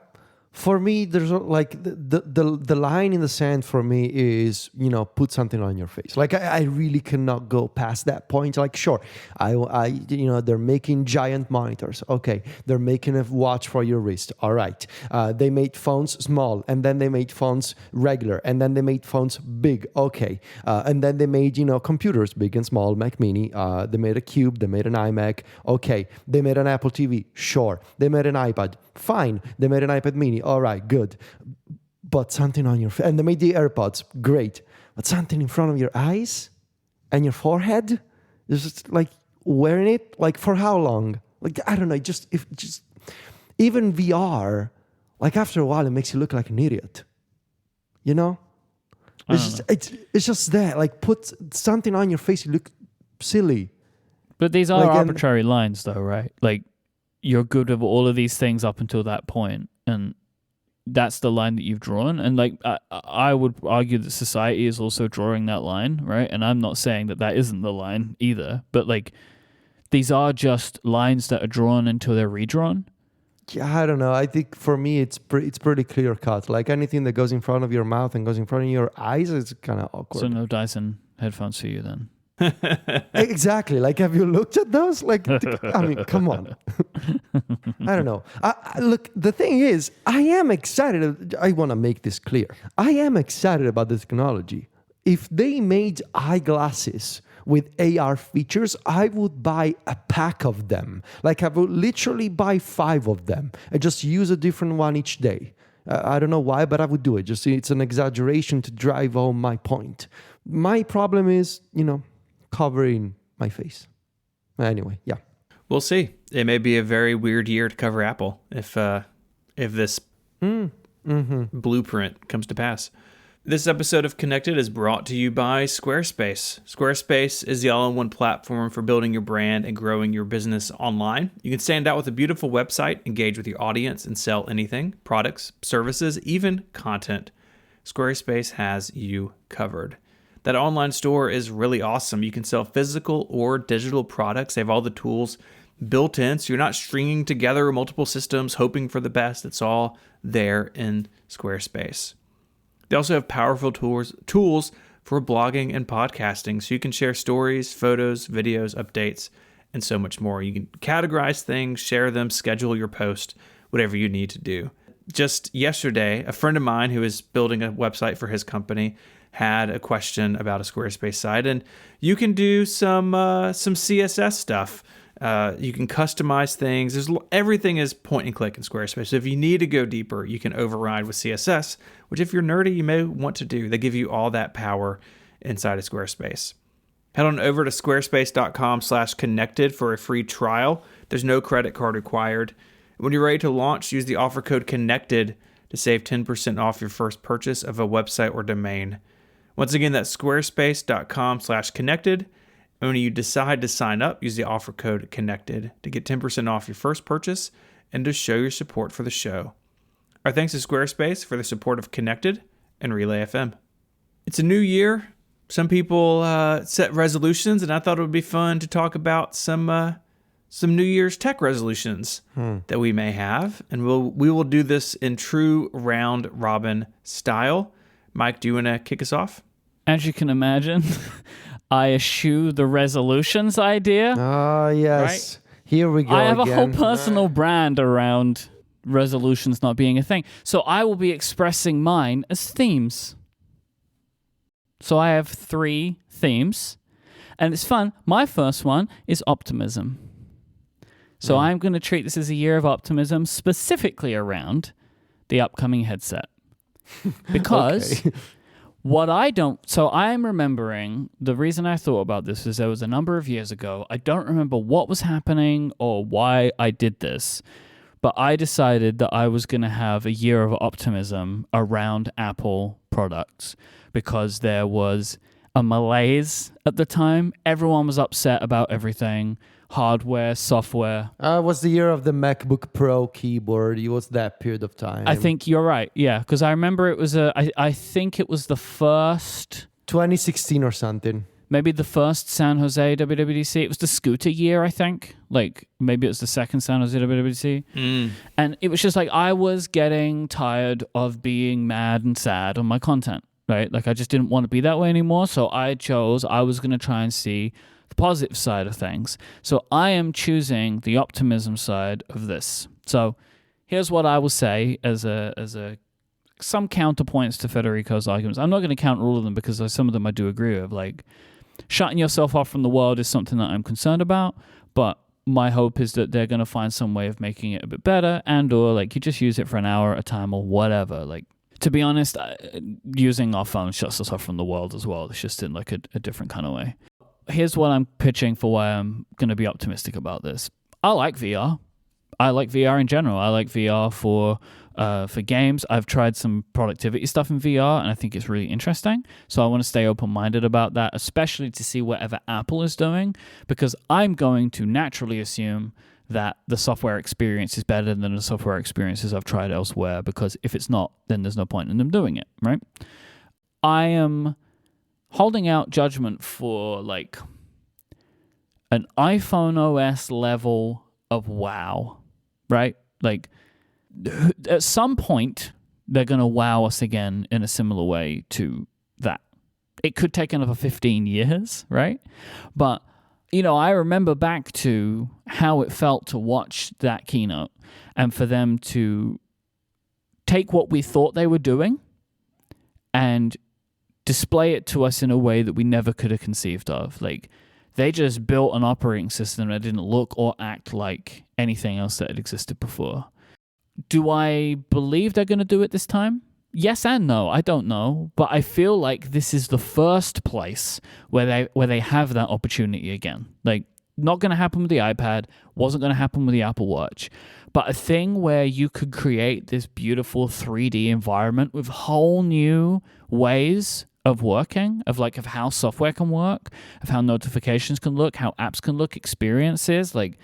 for me, there's like the line in the sand for me is, put something on your face. Like, I really cannot go past that point. Like, sure, they're making giant monitors. Okay, they're making a watch for your wrist. All right, they made phones small, and then they made phones regular, and then they made phones big. Okay, and then they made computers big and small, Mac Mini. They made a Cube. They made an iMac. Okay, they made an Apple TV. Sure, they made an iPad. Fine, they made an iPad Mini. All right, good. But something on your face, and they made the AirPods. Great. But something in front of your eyes and your forehead, is just like wearing it, like for how long? Like, I don't know. Just even VR, like after a while, it makes you look like an idiot. It's just that. Like, put something on your face, you look silly. But these are Like, arbitrary lines, though, right? Like, you're good with all of these things up until that point, and that's the line that you've drawn. And like, I would argue that society is also drawing that line, right? And I'm not saying that isn't the line either, but like, these are just lines that are drawn until they're redrawn. Yeah, I don't know. I think for me, it's pretty clear cut. Like, anything that goes in front of your mouth and goes in front of your eyes, it's kind of awkward. So no Dyson headphones for you then. Exactly. Like, have you looked at those? Like, I mean, come on. I don't know. Look, the thing is, I am excited. I want to make this clear. I am excited about the technology. If they made eyeglasses with AR features, I would buy a pack of them. Like, I would literally buy 5 of them and just use a different one each day. I don't know why, but I would do it. Just, it's an exaggeration to drive home my point. My problem is, covering my face. Anyway, yeah. We'll see. It may be a very weird year to cover Apple if this blueprint comes to pass. This episode of Connected is brought to you by Squarespace. Squarespace is the all-in-one platform for building your brand and growing your business online. You can stand out with a beautiful website, engage with your audience, and sell anything, products, services, even content. Squarespace has you covered. That online store is really awesome. You can sell physical or digital products. They have all the tools built in, so you're not stringing together multiple systems, hoping for the best. It's all there in Squarespace. They also have powerful tools for blogging and podcasting, so you can share stories, photos, videos, updates, and so much more. You can categorize things, share them, schedule your post, whatever you need to do. Just yesterday, a friend of mine who is building a website for his company had a question about a Squarespace site, and you can do some CSS stuff. You can customize things. Everything is point and click in Squarespace. So if you need to go deeper, you can override with CSS, which if you're nerdy, you may want to do. They give you all that power inside of Squarespace. Head on over to squarespace.com/connected for a free trial. There's no credit card required. When you're ready to launch, use the offer code CONNECTED to save 10% off your first purchase of a website or domain. Once again, that's squarespace.com/connected And when you decide to sign up, use the offer code CONNECTED to get 10% off your first purchase and to show your support for the show. Our thanks to Squarespace for the support of Connected and Relay FM. It's a new year. Some people set resolutions, and I thought it would be fun to talk about some New Year's tech resolutions that we may have. And we will do this in true round robin style. Mike, do you want to kick us off? As you can imagine, I eschew the resolutions idea. Ah, yes. Right? Here we go. I have again. a whole personal brand around resolutions not being a thing. So I will be expressing mine as themes. So I have 3 themes, and it's fun. My first one is optimism. So I'm going to treat this as a year of optimism, specifically around the upcoming headset. Because so I'm remembering, the reason I thought about this is there was a number of years ago. I don't remember what was happening or why I did this, but I decided that I was going to have a year of optimism around Apple products because there was a malaise at the time. Everyone was upset about everything. Hardware, software. It was the year of the MacBook Pro keyboard. It was that period of time. I think you're right. Yeah, because I remember it was I think it was the first 2016 or something. Maybe the first San Jose WWDC. It was the scooter year, I think. Like, maybe it was the second San Jose WWDC. And it was just like, I was getting tired of being mad and sad on my content, right? Like, I just didn't want to be that way anymore. So I was going to try and see the positive side of things. So I am choosing the optimism side of this. So here's what I will say as some counterpoints to Federico's arguments. I'm not going to counter all of them because some of them I do agree with. Like, shutting yourself off from the world is something that I'm concerned about, but my hope is that they're going to find some way of making it a bit better, and or like you just use it for an hour at a time or whatever. Like, to be honest, using our phone shuts us off from the world as well. It's just in like a different kind of way. Here's what I'm pitching for why I'm going to be optimistic about this. I like VR. I like VR in general. I like VR for games. I've tried some productivity stuff in VR, and I think it's really interesting. So I want to stay open-minded about that, especially to see whatever Apple is doing, because I'm going to naturally assume that the software experience is better than the software experiences I've tried elsewhere, because if it's not, then there's no point in them doing it, right? I am holding out judgment for like an iPhone OS level of wow, right? Like, at some point, they're going to wow us again in a similar way to that. It could take another 15 years, right? But, I remember back to how it felt to watch that keynote and for them to take what we thought they were doing and display it to us in a way that we never could have conceived of. Like, they just built an operating system that didn't look or act like anything else that had existed before. Do I believe they're going to do it this time? Yes and no. I don't know. But I feel like this is the first place where they have that opportunity again. Like, not going to happen with the iPad, wasn't going to happen with the Apple Watch. But a thing where you could create this beautiful 3D environment with whole new ways of working, of how software can work, of how notifications can look, how apps can look, experiences. Like,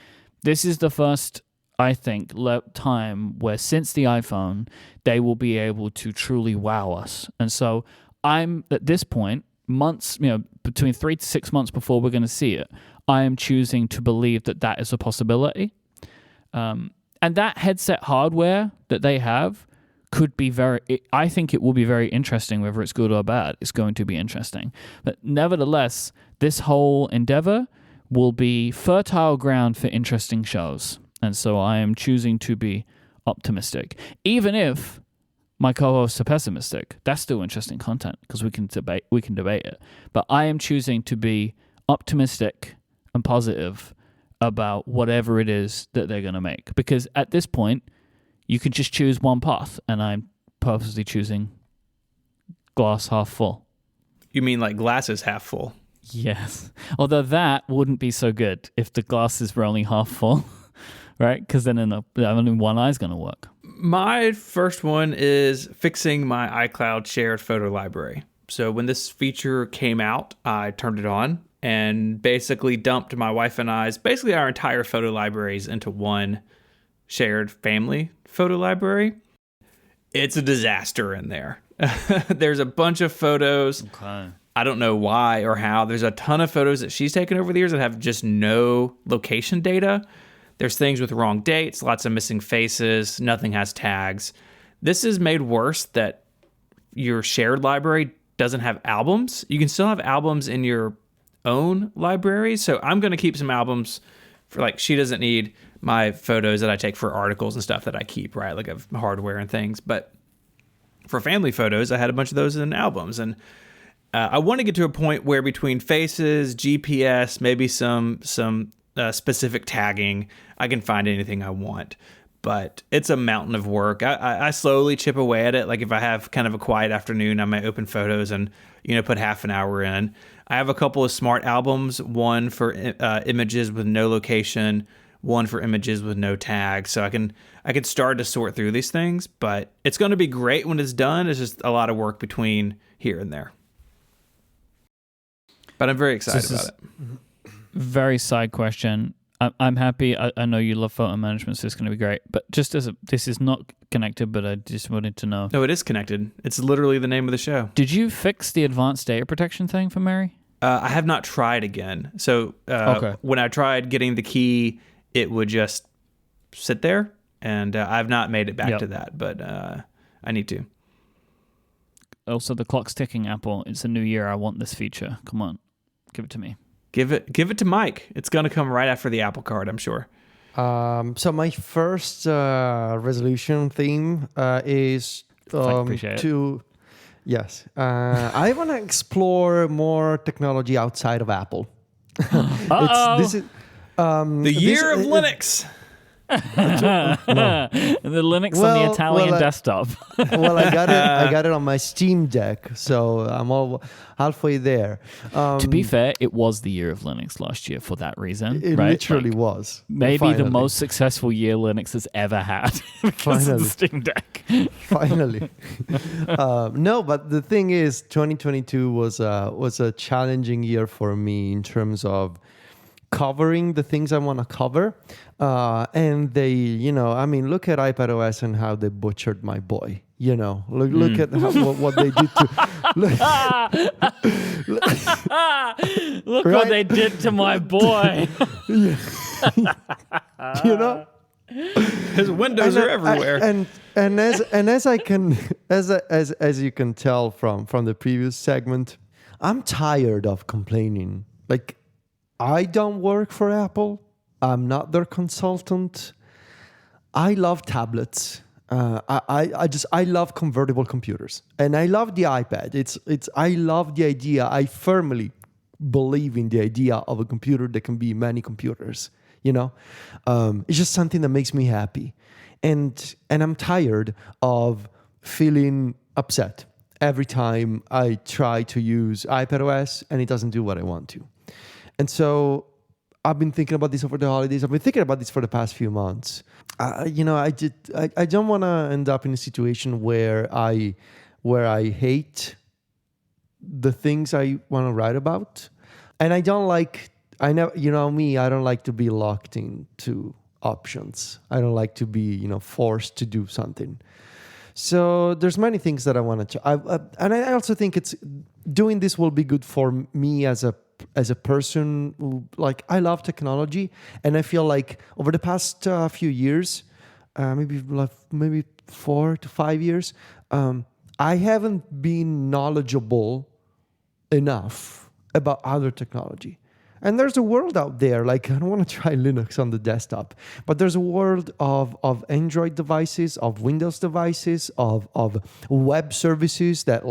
this is the first, I think, time where since the iPhone, they will be able to truly wow us. And so I'm, at this point, months, between 3 to 6 months before we're going to see it, I am choosing to believe that that is a possibility. And that headset hardware that they have could be I think it will be very interesting, whether it's good or bad. It's going to be interesting. But nevertheless, this whole endeavor will be fertile ground for interesting shows. And so I am choosing to be optimistic. Even if my co-hosts are pessimistic, that's still interesting content because we can debate it. But I am choosing to be optimistic and positive about whatever it is that they're going to make. Because at this point, you can just choose one path, and I'm purposely choosing glass half full. You mean like glasses half full? Yes. Although that wouldn't be so good if the glasses were only half full, right? Because then only one eye's going to work. My first one is fixing my iCloud shared photo library. So when this feature came out, I turned it on, and basically dumped my wife and I's, basically our entire photo libraries into one shared family photo library. It's a disaster in there. There's a bunch of photos. Okay. I don't know why or how. There's a ton of photos that she's taken over the years that have just no location data. There's things with wrong dates, lots of missing faces, nothing has tags. This is made worse that your shared library doesn't have albums. You can still have albums in your own library. So I'm going to keep some albums for, like, she doesn't need my photos that I take for articles and stuff that I keep, right? Like of hardware and things. But for family photos, I had a bunch of those in albums. And I want to get to a point where between faces, GPS, maybe some specific tagging, I can find anything I want. But it's a mountain of work. I slowly chip away at it. Like if I have kind of a quiet afternoon, I might open photos and, put half an hour in. I have a couple of smart albums, one for images with no location, one for images with no tags. So I can start to sort through these things, but it's going to be great when it's done. It's just a lot of work between here and there. But I'm very excited about it. Very side question. I'm happy. I know you love photo management, so it's going to be great. But just this is not connected, but I just wanted to know. No, it is connected. It's literally the name of the show. Did you fix the advanced data protection thing for Mary? I have not tried again. So Okay. When I tried getting the key, it would just sit there, and I've not made it back to that, but I need to. Also, the clock's ticking, Apple. It's a new year. I want this feature. Come on, give it to me. Give it to Mike. It's going to come right after the Apple Card, I'm sure. So my first resolution theme is appreciate to... Yes. I want to explore more technology outside of Apple. This is... The year of Linux. The Linux on the Italian desktop. Well, I got it on my Steam Deck, so I'm all halfway there. To be fair, it was the year of Linux last year for that reason. It right? literally was. Maybe Finally. the most successful year Linux has ever had because of the Steam Deck. Finally. No, but the thing is, 2022 was a challenging year for me in terms of covering the things I want to cover. And they, look at iPadOS and how they butchered my boy. Look at what they did to... Look what they did to my boy. His windows are everywhere. And as I can, as you can tell from the previous segment, I'm tired of complaining. Like, I don't work for Apple. I'm not their consultant. I love tablets. I love convertible computers, and I love the iPad. I love the idea. I firmly believe in the idea of a computer that can be many computers. It's just something that makes me happy, and I'm tired of feeling upset every time I try to use iPadOS and it doesn't do what I want to. And so I've been thinking about this over the holidays. I've been thinking about this for the past few months. I don't want to end up in a situation where I hate the things I want to write about, and I don't like. I don't like to be locked into options. I don't like to be forced to do something. So there's many things that I want to. And I also think doing this will be good for me as a person who, I love technology, and I feel like over the past few years, maybe 4 to 5 years, I haven't been knowledgeable enough about other technology. And there's a world out there, I don't want to try Linux on the desktop, but there's a world of Android devices, of Windows devices, of web services that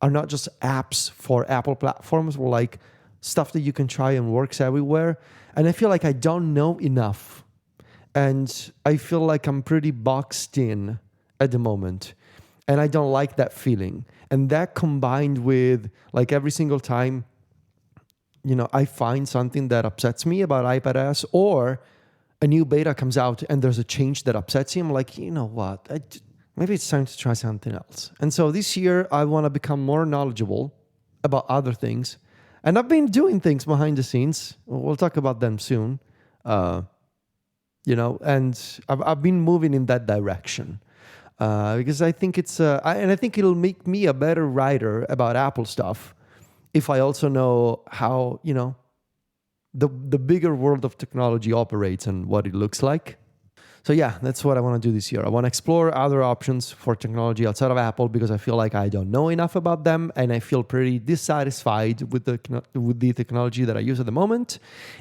are not just apps for Apple platforms, but stuff that you can try and works everywhere. And I feel like I don't know enough. And I feel like I'm pretty boxed in at the moment. And I don't like that feeling. And that combined with every single time, I find something that upsets me about iPadOS, or a new beta comes out and there's a change that upsets me, I'm like, you know what? Maybe it's time to try something else. And so this year, I want to become more knowledgeable about other things. And I've been doing things behind the scenes. We'll talk about them soon. And I've been moving in that direction because I think I think it'll make me a better writer about Apple stuff if I also know how, the bigger world of technology operates and what it looks like. So yeah, that's what I want to do this year. I want to explore other options for technology outside of Apple because I feel like I don't know enough about them, and I feel pretty dissatisfied with the technology that I use at the moment.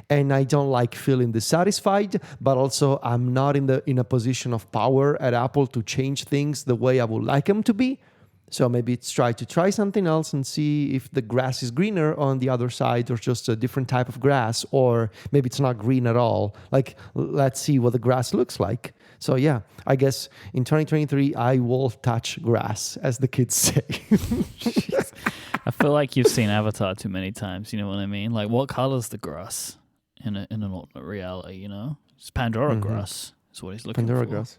And I don't like feeling dissatisfied, but also I'm not in a position of power at Apple to change things the way I would like them to be. So maybe it's try something else and see if the grass is greener on the other side or just a different type of grass, or maybe it's not green at all. Like, let's see what the grass looks like. So yeah, I guess in 2023, I will touch grass, as the kids say. I feel like you've seen Avatar too many times. You know what I mean? Like, what color's the grass in an alternate reality? It's Pandora grass. Is what he's looking Pandora for. grass.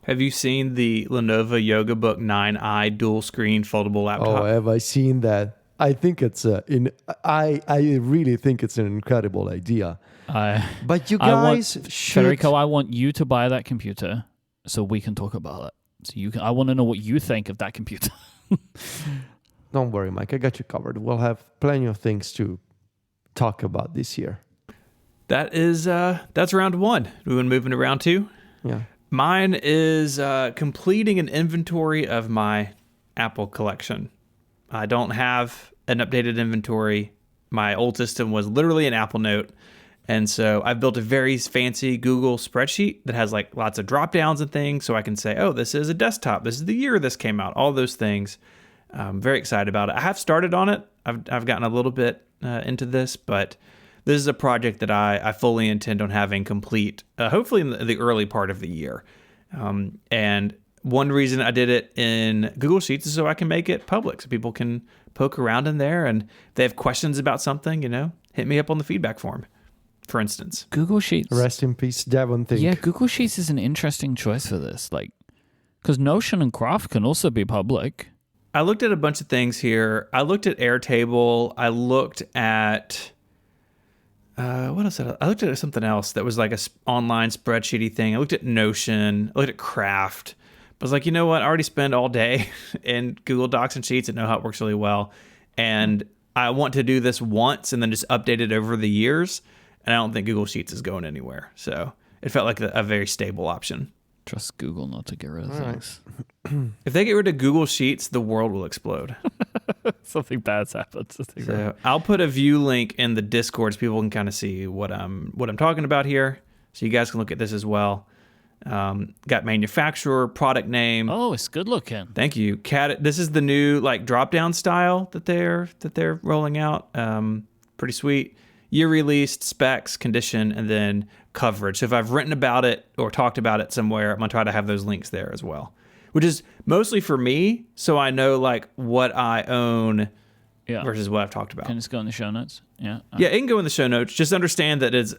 Have you seen the Lenovo YogaBook 9i dual screen foldable laptop? Oh, have I seen that? I think it's I really think it's an incredible idea. But you guys should. Federico, I want you to buy that computer so we can talk about it. I want to know what you think of that computer. Don't worry, Mike. I got you covered. We'll have plenty of things to talk about this year. That's round one. We want to move into round two? Yeah. Mine is completing an inventory of my Apple collection. I don't have an updated inventory. My old system was literally an Apple Note. And so I've built a very fancy Google spreadsheet that has like lots of drop downs and things. So I can say, oh, this is a desktop. This is the year this came out. All those things. I'm very excited about it. I have started on it. I've gotten a little bit into this, but this is a project that I fully intend on having complete, hopefully in the early part of the year. And one reason I did it in Google Sheets is so I can make it public, so people can poke around in there, and if they have questions about something, hit me up on the feedback form, for instance. Google Sheets. Rest in peace, Devon. Yeah, Google Sheets is an interesting choice for this, because Notion and Craft can also be public. I looked at a bunch of things here. I looked at Airtable. I looked at... what else? I looked at something else that was like a online spreadsheety thing. I looked at Notion. I looked at Craft. But I was like, you know what? I already spend all day in Google Docs and Sheets and know how it works really well. And I want to do this once and then just update it over the years. And I don't think Google Sheets is going anywhere. So it felt like a very stable option. Trust Google not to get rid of things. If they get rid of Google Sheets, the world will explode. Something bad's happened. So I'll put a view link in the Discord so people can kind of see what I'm talking about here. So you guys can look at this as well. Got manufacturer, product name. Oh, it's good looking. Thank you. This is the new drop down style that they're rolling out. Pretty sweet. Year released, specs, condition, and then coverage. So if I've written about it or talked about it somewhere, I'm gonna try to have those links there as well, which is mostly for me, so I know what I own versus what I've talked about. Can this go in the show notes? Yeah. Yeah, it can go in the show notes. Just understand that it's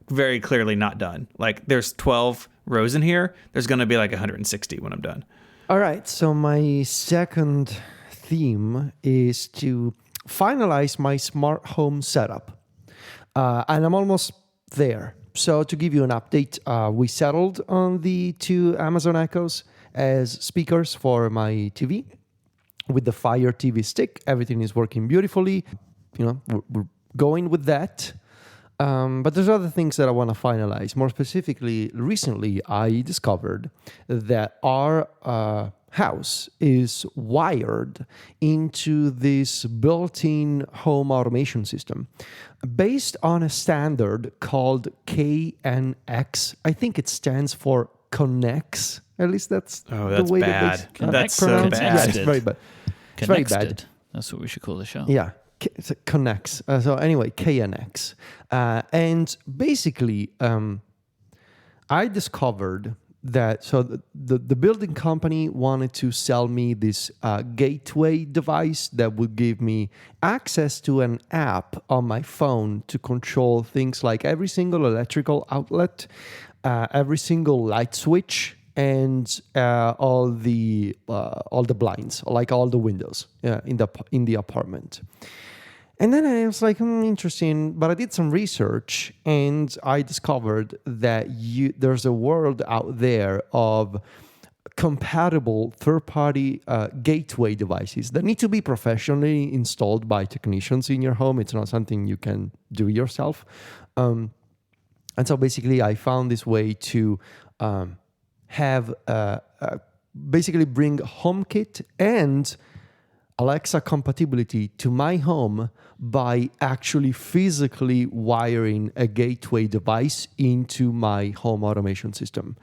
very clearly not done. There's 12 rows in here. There's going to be 160 when I'm done. All right. So my second theme is to finalize my smart home setup. And I'm almost there. So to give you an update, we settled on the 2 Amazon Echoes as speakers for my TV. With the Fire TV stick, everything is working beautifully. We're going with that. But there's other things that I want to finalize. More specifically, recently I discovered that our house is wired into this built-in home automation system based on a standard called KNX. I think it stands for Connex. At least that's the way bad. that they That's so bad. Yeah, it's very bad. It's very bad. That's what we should call the show. Yeah. It's a Connex. So anyway, KNX. And basically, I discovered that the building company wanted to sell me this gateway device that would give me access to an app on my phone to control things like every single electrical outlet, every single light switch, and all the blinds, all the windows in the apartment. And then I was like, interesting. But I did some research and I discovered that there's a world out there of compatible third-party gateway devices that need to be professionally installed by technicians in your home. It's not something you can do yourself. And so basically I found this way to have basically bring HomeKit and Alexa compatibility to my home by actually physically wiring a gateway device into my home automation system.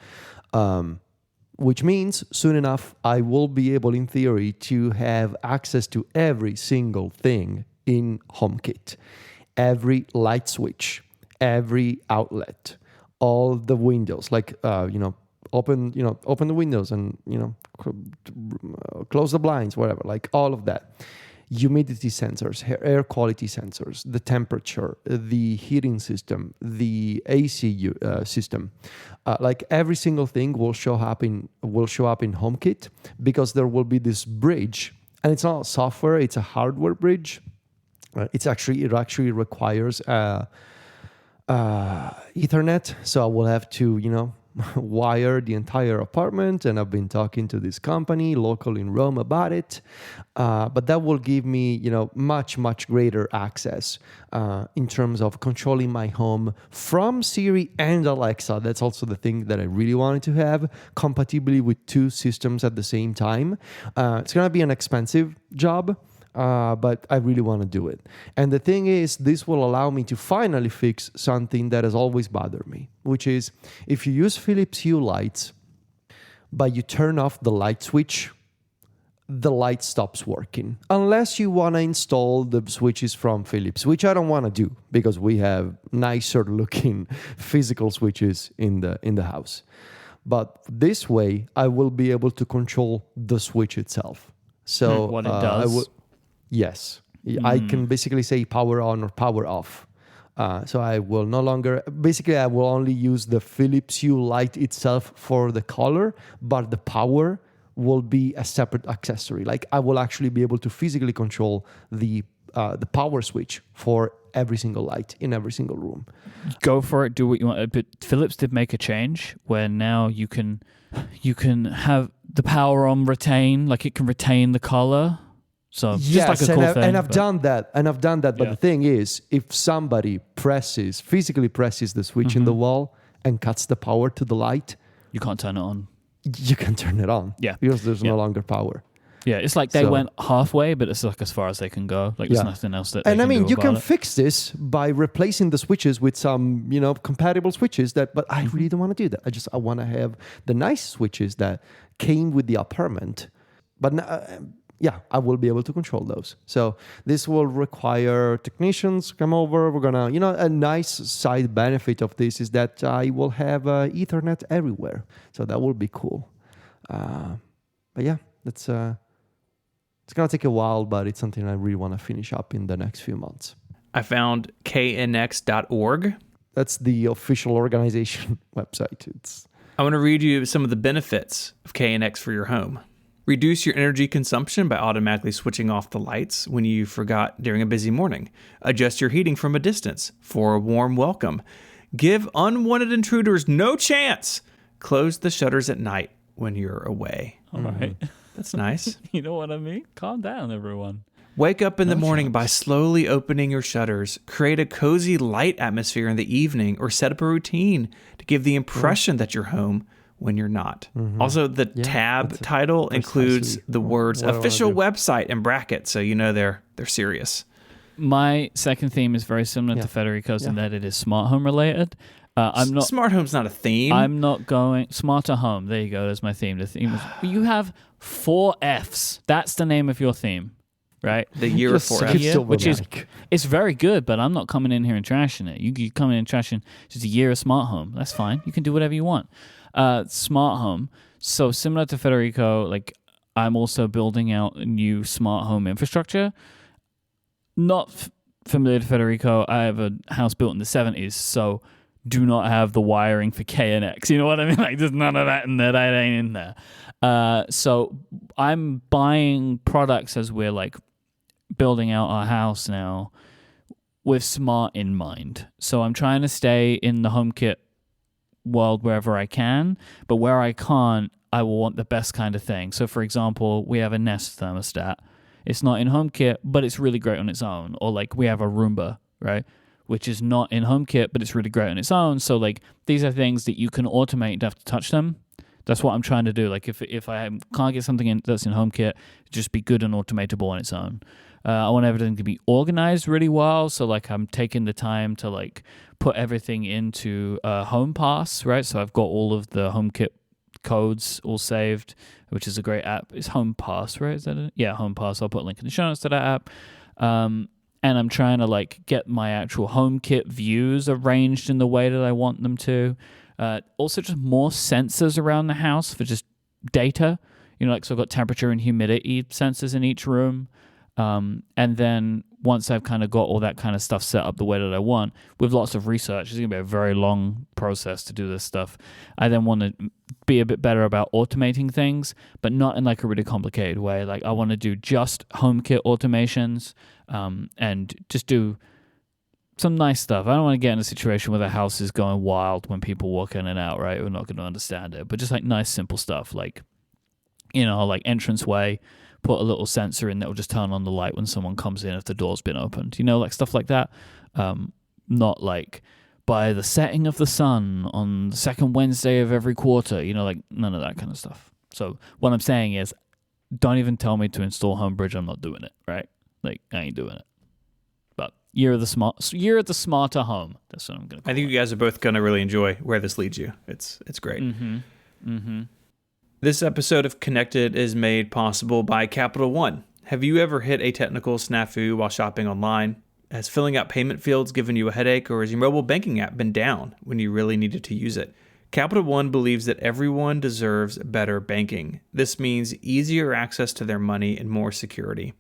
Which means soon enough, I will be able, in theory, to have access to every single thing in HomeKit. Every light switch, every outlet, all the windows, like, open the windows and, close the blinds, whatever, like all of that. Humidity sensors, air quality sensors, the temperature, the heating system, the AC system, like every single thing will show up in HomeKit, because there will be this bridge, and it's not software; it's a hardware bridge. It actually requires Ethernet, so I will have to wire the entire apartment, and I've been talking to this company local in Rome about it, but that will give me much greater access in terms of controlling my home from Siri and Alexa. That's also the thing that I really wanted to have, compatibility with two systems at the same time. It's going to be an expensive job, but I really want to do it. And the thing is, this will allow me to finally fix something that has always bothered me, which is if you use Philips Hue lights, but you turn off the light switch, the light stops working. Unless you want to install the switches from Philips, which I don't want to do because we have nicer looking physical switches in the house. But this way, I will be able to control the switch itself. So what it does. Yes, I can basically say power on or power off. So I will no longer, basically I will only use the Philips Hue light itself for the color, but the power will be a separate accessory. Like I will actually be able to physically control the power switch for every single light in every single room. Go for it, do what you want. But Philips did make a change where now you can have the power on retain, like it can retain the color. So just like a cool thing. And I've done that. But the thing is, if somebody physically presses the switch in the wall and cuts the power to the light, you can't turn it on. You can turn it on. Yeah. Because there's no longer power. Yeah, it's like they went halfway, but it's like as far as they can go. Like there's nothing else that they can do you can about it. fix this by replacing the switches with some, compatible switches but I really don't want to do that. I want to have the nice switches that came with the apartment. But I will be able to control those. So this will require technicians to come over. We're going to, a nice side benefit of this is that I will have Ethernet everywhere. So that will be cool. But yeah, it's going to take a while, but it's something I really want to finish up in the next few months. I found knx.org. That's the official organization website. I want to read you some of the benefits of KNX for your home. Reduce your energy consumption by automatically switching off the lights when you forgot during a busy morning. Adjust your heating from a distance for a warm welcome. Give unwanted intruders no chance. Close the shutters at night when you're away. All right. That's nice. You know what I mean? Calm down, everyone. Wake up in the morning by slowly opening your shutters. Create a cozy light atmosphere in the evening or set up a routine to give the impression that you're home when you're not. Also, the tab title includes the words official website in brackets, so they're serious. My second theme is very similar to Federico's in that it is smart home related. I'm not smart home's not a theme. I'm not going smarter home. There you go. That's my theme. The theme is you have 4 Fs. That's the name of your theme, right? The year of 4 Fs, which is it's very good. But I'm not coming in here and trashing it. You come in and trashing just a year of smart home. That's fine. You can do whatever you want. Smart home. So similar to Federico, like I'm also building out a new smart home infrastructure. Not familiar to Federico. I have a house built in the 70s, so do not have the wiring for KNX. You know what I mean? Like there's none of that in there. That ain't in there. So I'm buying products as we're like building out our house now with smart in mind. So I'm trying to stay in the HomeKit world wherever I can, but where I can't, I will want the best kind of thing. So for example, we have a Nest thermostat. It's not in HomeKit, but it's really great on its own. Or like we have a Roomba, right? Which is not in HomeKit, but it's really great on its own. So like these are things that you can automate. You don't have to touch them. That's what I'm trying to do. Like if I can't get something in that's in HomeKit, just be good and automatable on its own. I want everything to be organized really well. So like I'm taking the time to like put everything into HomePass, right? So I've got all of the HomeKit codes all saved, which is a great app. It's HomePass, right? Is that it? Yeah, HomePass. I'll put a link in the show notes to that app. And I'm trying to like get my actual HomeKit views arranged in the way that I want them to. Also just more sensors around the house for just data. You know, like so I've got temperature and humidity sensors in each room. And then once I've kind of got all that kind of stuff set up the way that I want, with lots of research, it's going to be a very long process to do this stuff. I then want to be a bit better about automating things, but not in like a really complicated way. Like I want to do just HomeKit automations, and just do some nice stuff. I don't want to get in a situation where the house is going wild when people walk in and out, right? We're not going to understand it, but just like nice, simple stuff like, you know, like entranceway, put a little sensor in that will just turn on the light when someone comes in if the door's been opened, you know, like stuff like that. Not like by the setting of the sun on the second Wednesday of every quarter, you know, like none of that kind of stuff. So what I'm saying is don't even tell me to install Homebridge. I'm not doing it, right? Like I ain't doing it. But year of the smarter home. That's what I'm going to call I think it. you guys are both going to really enjoy where this leads you. It's great. This episode of Connected is made possible by Capital One. Have you ever hit a technical snafu while shopping online? Has filling out payment fields given you a headache, or has your mobile banking app been down when you really needed to use it? Capital One believes that everyone deserves better banking. This means easier access to their money and more security.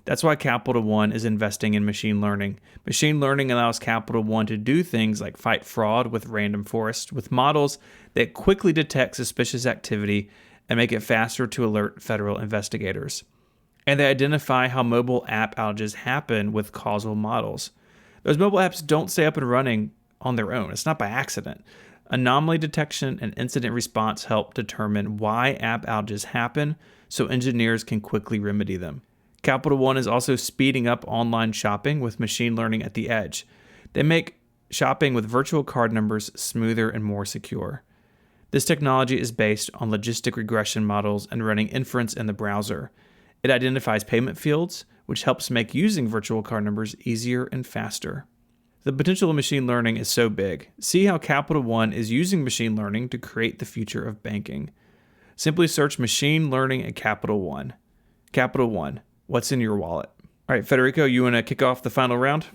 That's why Capital One is investing in machine learning. Machine learning allows Capital One to do things like fight fraud with random forest with models that quickly detect suspicious activity and make it faster to alert federal investigators. And they identify how mobile app outages happen with causal models. Those mobile apps don't stay up and running on their own. It's not by accident. Anomaly detection and incident response help determine why app outages happen so engineers can quickly remedy them. Capital One is also speeding up online shopping with machine learning at the edge. They make shopping with virtual card numbers smoother and more secure. This technology is based on logistic regression models and running inference in the browser. It identifies payment fields, which helps make using virtual card numbers easier and faster. The potential of machine learning is so big. See how Capital One is using machine learning to create the future of banking. Simply search machine learning at Capital One. Capital One. What's in your wallet? All right, Federico, you want to kick off the final round?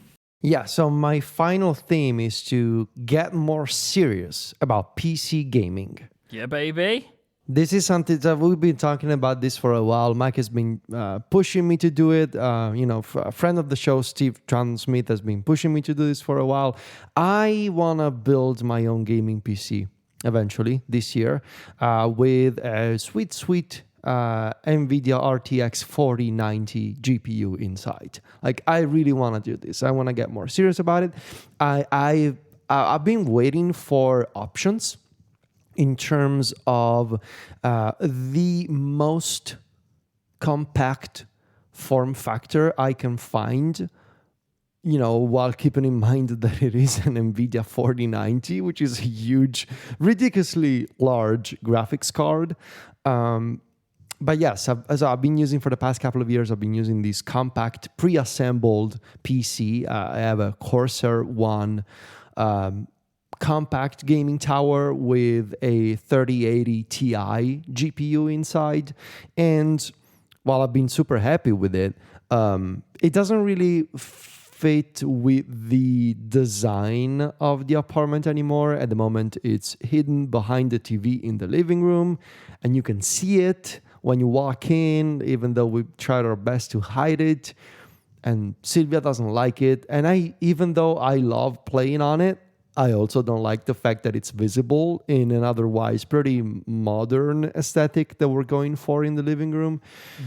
Yeah, so my final theme is to get more serious about PC gaming. Yeah, baby. This is something that we've been talking about this for a while. Mike has been pushing me to do it. A friend of the show, Steve Transmith, has been pushing me to do this for a while. I want to build my own gaming PC eventually this year with a sweet NVIDIA RTX 4090 GPU inside. Like, I really want to do this. I want to get more serious about it. I've been waiting for options in terms of the most compact form factor I can find, you know, while keeping in mind that it is an NVIDIA 4090, which is a huge, ridiculously large graphics card. But yes, I've been using for the past couple of years, I've been using this compact pre-assembled PC. I have a Corsair One compact gaming tower with a 3080 Ti GPU inside. And while I've been super happy with it, it doesn't really fit with the design of the apartment anymore. At the moment, it's hidden behind the TV in the living room, and you can see it when you walk in, even though we tried our best to hide it. And Sylvia doesn't like it. And even though I love playing on it, I also don't like the fact that it's visible in an otherwise pretty modern aesthetic that we're going for in the living room.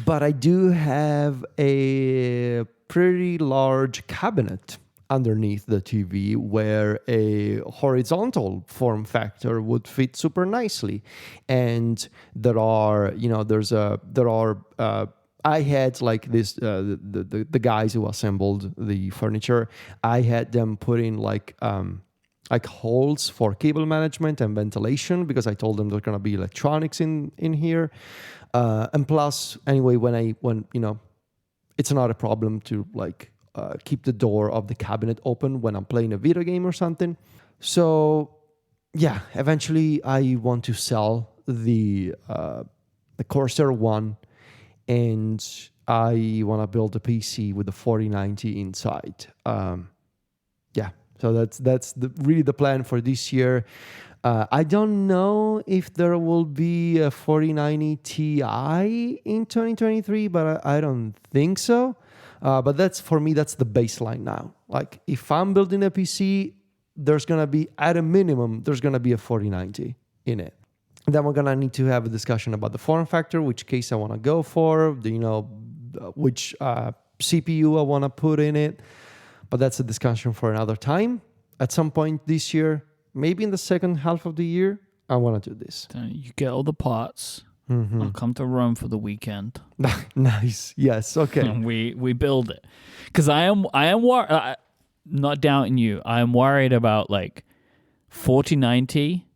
But I do have a pretty large cabinet underneath the TV where a horizontal form factor would fit super nicely. And there are, I had like this, the guys who assembled the furniture, I had them put in like holes for cable management and ventilation, because I told them there's going to be electronics in here. And plus, anyway, when it's not a problem to keep the door of the cabinet open when I'm playing a video game or something. So yeah, eventually I want to sell the Corsair One, and I want to build a PC with the 4090 inside. So that's really the plan for this year. I don't know if there will be a 4090 Ti in 2023, but I don't think so. But that's, for me, that's the baseline now. Like, if I'm building a PC, there's going to be, at a minimum, there's going to be a 4090 in it. And then we're going to need to have a discussion about the form factor, which case I want to go for, which CPU I want to put in it. But that's a discussion for another time. At some point this year, maybe in the second half of the year, I want to do this. You get all the parts. Mm-hmm. I'll come to Rome for the weekend. Nice. Yes. Okay. And we build it. Because I am worried, not doubting you, I am worried about 4090,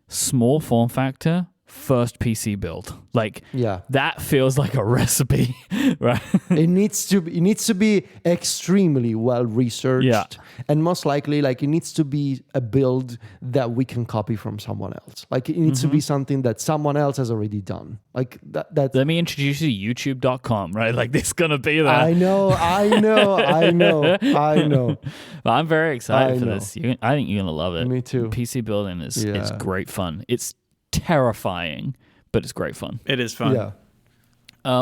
small form factor, first PC build. That feels like a recipe, right? It needs to be extremely well researched. Yeah. And most likely, it needs to be a build that we can copy from someone else. It needs to be something that someone else has already done. That's. Let me introduce you to youtube.com, right? This is going to be there. I know. But I'm very excited for this. I think you're going to love it. Me too. PC building is great fun. It's terrifying, but it's great fun. It is fun. Yeah.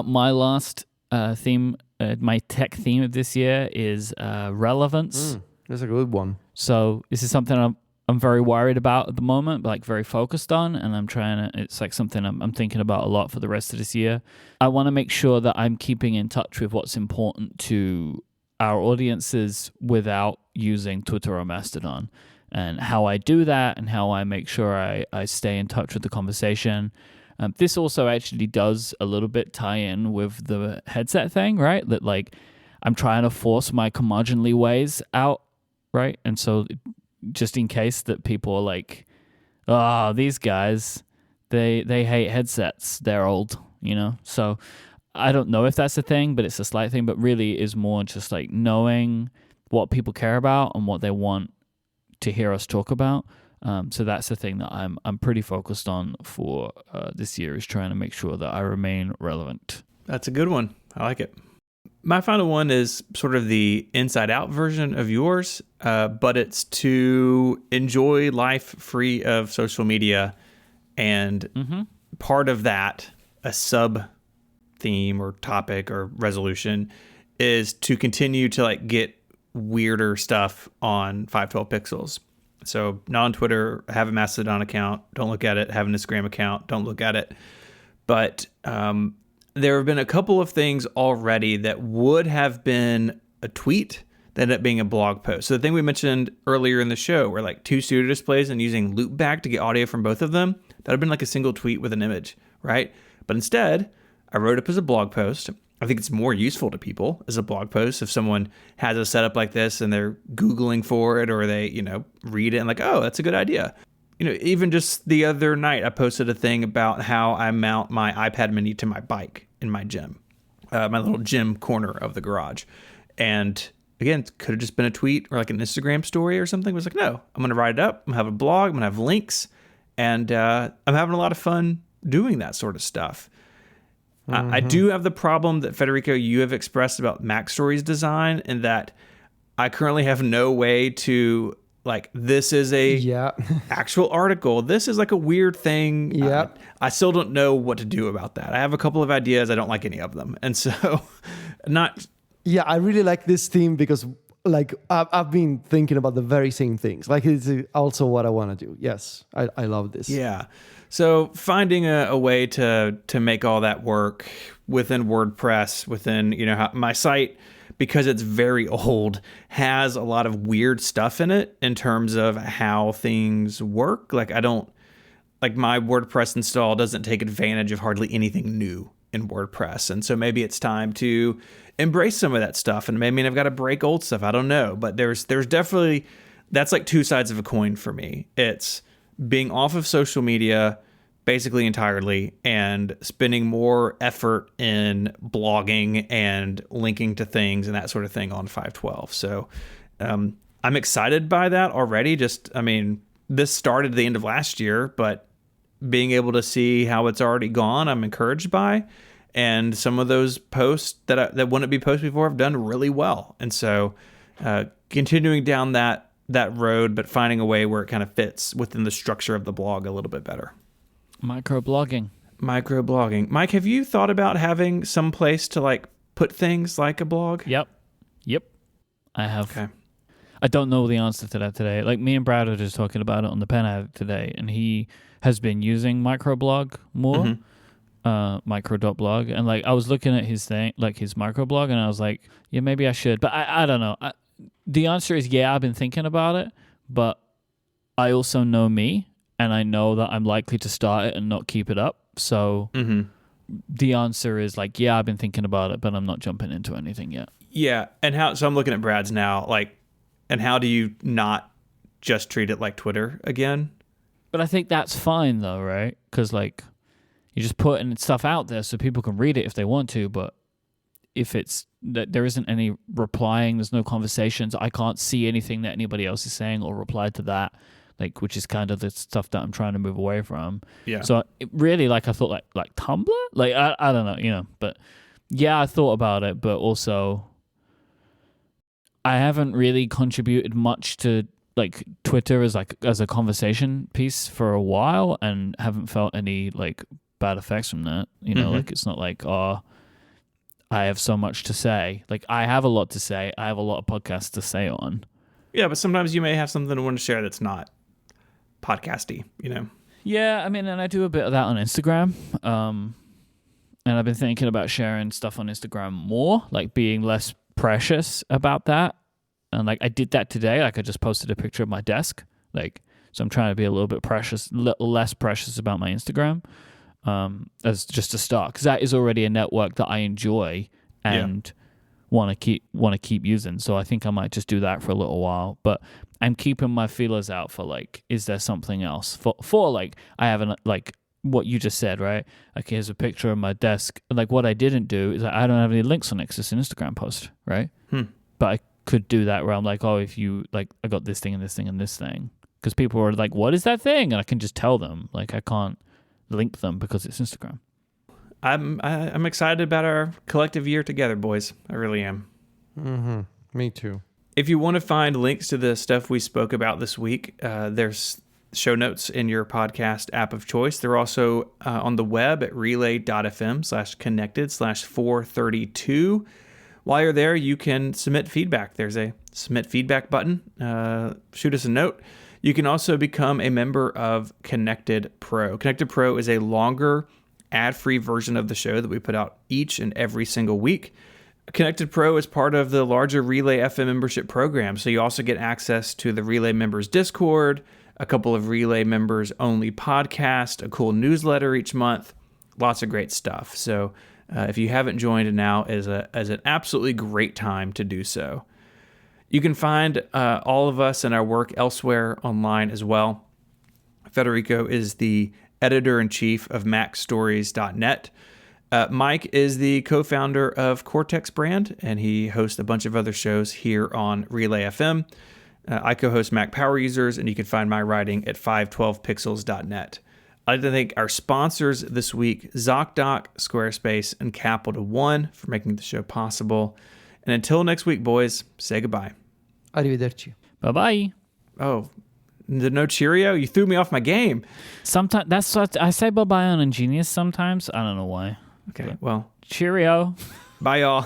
My last theme, my tech theme of this year is relevance. That's a good one. So this is something I'm very worried about at the moment, but very focused on, and I'm trying to. It's something I'm thinking about a lot for the rest of this year. I want to make sure that I'm keeping in touch with what's important to our audiences without using Twitter or Mastodon. And how I do that, and how I make sure I stay in touch with the conversation. This also actually does a little bit tie in with the headset thing, right? That I'm trying to force my curmudgeonly ways out, right? And so just in case that people are these guys, they hate headsets. They're old, So I don't know if that's a thing, but it's a slight thing. But really is more just knowing what people care about and what they want to hear us talk about. So that's the thing that I'm pretty focused on for this year, is trying to make sure that I remain relevant. That's a good one. I like it. My final one is sort of the inside out version of yours, but it's to enjoy life free of social media. And part of that, a sub theme or topic or resolution, is to continue to get weirder stuff on 512 Pixels. So not on Twitter, have a Mastodon account, don't look at it. Have an Instagram account, don't look at it. But there have been a couple of things already that would have been a tweet that ended up being a blog post. So the thing we mentioned earlier in the show, where 2 studio displays and using loopback to get audio from both of them, that would have been a single tweet with an image, right? But instead, I wrote up as a blog post. I think it's more useful to people as a blog post if someone has a setup like this and they're Googling for it, or they, read it and oh, that's a good idea. Even just the other night, I posted a thing about how I mount my iPad mini to my bike in my gym, my little gym corner of the garage. And again, it could have just been a tweet or an Instagram story or something. It was no, I'm going to write it up. I'm going to have a blog. I'm going to have links. And I'm having a lot of fun doing that sort of stuff. I do have the problem that, Federico, you have expressed about MacStories design, and that I currently have no way to, this is a actual article. This is a weird thing. Yeah. I still don't know what to do about that. I have a couple of ideas. I don't like any of them. And so Yeah, I really like this theme because like I've been thinking about the very same things. Like it's also what I want to do. Yes, I love this. Yeah. So finding a way to make all that work within WordPress, within, my site, because it's very old, has a lot of weird stuff in it in terms of how things work. Like my WordPress install doesn't take advantage of hardly anything new in WordPress. And so maybe it's time to embrace some of that stuff. And maybe I've got to break old stuff. I don't know. But there's definitely, that's like two sides of a coin for me. It's being off of social media basically entirely and spending more effort in blogging and linking to things and that sort of thing on 512. So I'm excited by that already. This started at the end of last year, but being able to see how it's already gone, I'm encouraged by. And some of those posts that wouldn't be posted before have done really well. And so continuing down that road, but finding a way where it kind of fits within the structure of the blog a little bit better. Microblogging. Mike, have you thought about having some place to like put things like a blog? Yep. I have. Okay. I don't know the answer to that today. Like me and Brad were just talking about it on the Pen Addict today, and he has been using microblog more, micro.blog. And like I was looking at his thing, like his microblog, and I was like, yeah, maybe I should. But I don't know. The answer is yeah, I've been thinking about it, but I also know me, and I know that I'm likely to start it and not keep it up. So the answer is like, yeah, I've been thinking about it, but I'm not jumping into anything yet. Yeah. And so I'm looking at Brad's now, like, and how do you not just treat it like Twitter again? But I think that's fine though, right? Because like you're just putting stuff out there so people can read it if they want to, but if it's that there isn't any replying, there's no conversations, I can't see anything that anybody else is saying or reply to that, like, which is kind of the stuff that I'm trying to move away from. Yeah. So it really, like, I thought like Tumblr, like I don't know, but yeah, I thought about it, but also I haven't really contributed much to like Twitter as a conversation piece for a while, and haven't felt any like bad effects from that. Like it's not like I have so much to say. Like I have a lot to say. I have a lot of podcasts to say on. Yeah, but sometimes you may have something to want to share that's not podcasty. Yeah, and I do a bit of that on Instagram. And I've been thinking about sharing stuff on Instagram more, like being less precious about that. And like I did that today. Like I just posted a picture of my desk. Like, so I'm trying to be a little bit less precious about my Instagram, as just a start, because that is already a network that I enjoy and want to keep using. So I think I might just do that for a little while. But I'm keeping my feelers out for like, is there something else for like I haven't like what you just said, right? Like here's a picture of my desk. Like what I didn't do is I don't have any links on it because it's an Instagram post, right? But I could do that where I'm like, oh, if you like, I got this thing and this thing and this thing, because people are like, what is that thing? And I can just tell them. Like I can't link them because it's Instagram. I'm excited about our collective year together, boys. I really am. Me too. If you want to find links to the stuff we spoke about this week, there's show notes in your podcast app of choice. They're also on the web at relay.fm/connected/432. While you're there, you can submit feedback. There's a submit feedback button. Shoot us a note. You can also become a member of Connected Pro. Connected Pro is a longer, ad-free version of the show that we put out each and every single week. Connected Pro is part of the larger Relay FM membership program, so you also get access to the Relay members Discord, a couple of Relay members only podcasts, a cool newsletter each month, lots of great stuff. So if you haven't joined, now is an absolutely great time to do so. You can find all of us and our work elsewhere online as well. Federico is the editor-in-chief of MacStories.net. Mike is the co-founder of Cortex Brand, and he hosts a bunch of other shows here on Relay FM. I co-host Mac Power Users, and you can find my writing at 512pixels.net. I'd like to thank our sponsors this week, ZocDoc, Squarespace, and Capital One for making the show possible. And until next week, boys, say goodbye. Arrivederci. Bye-bye. Oh, no cheerio? You threw me off my game. Sometimes that's what I say bye-bye on Ingenious sometimes. I don't know why. Okay, well. Cheerio. Bye, y'all.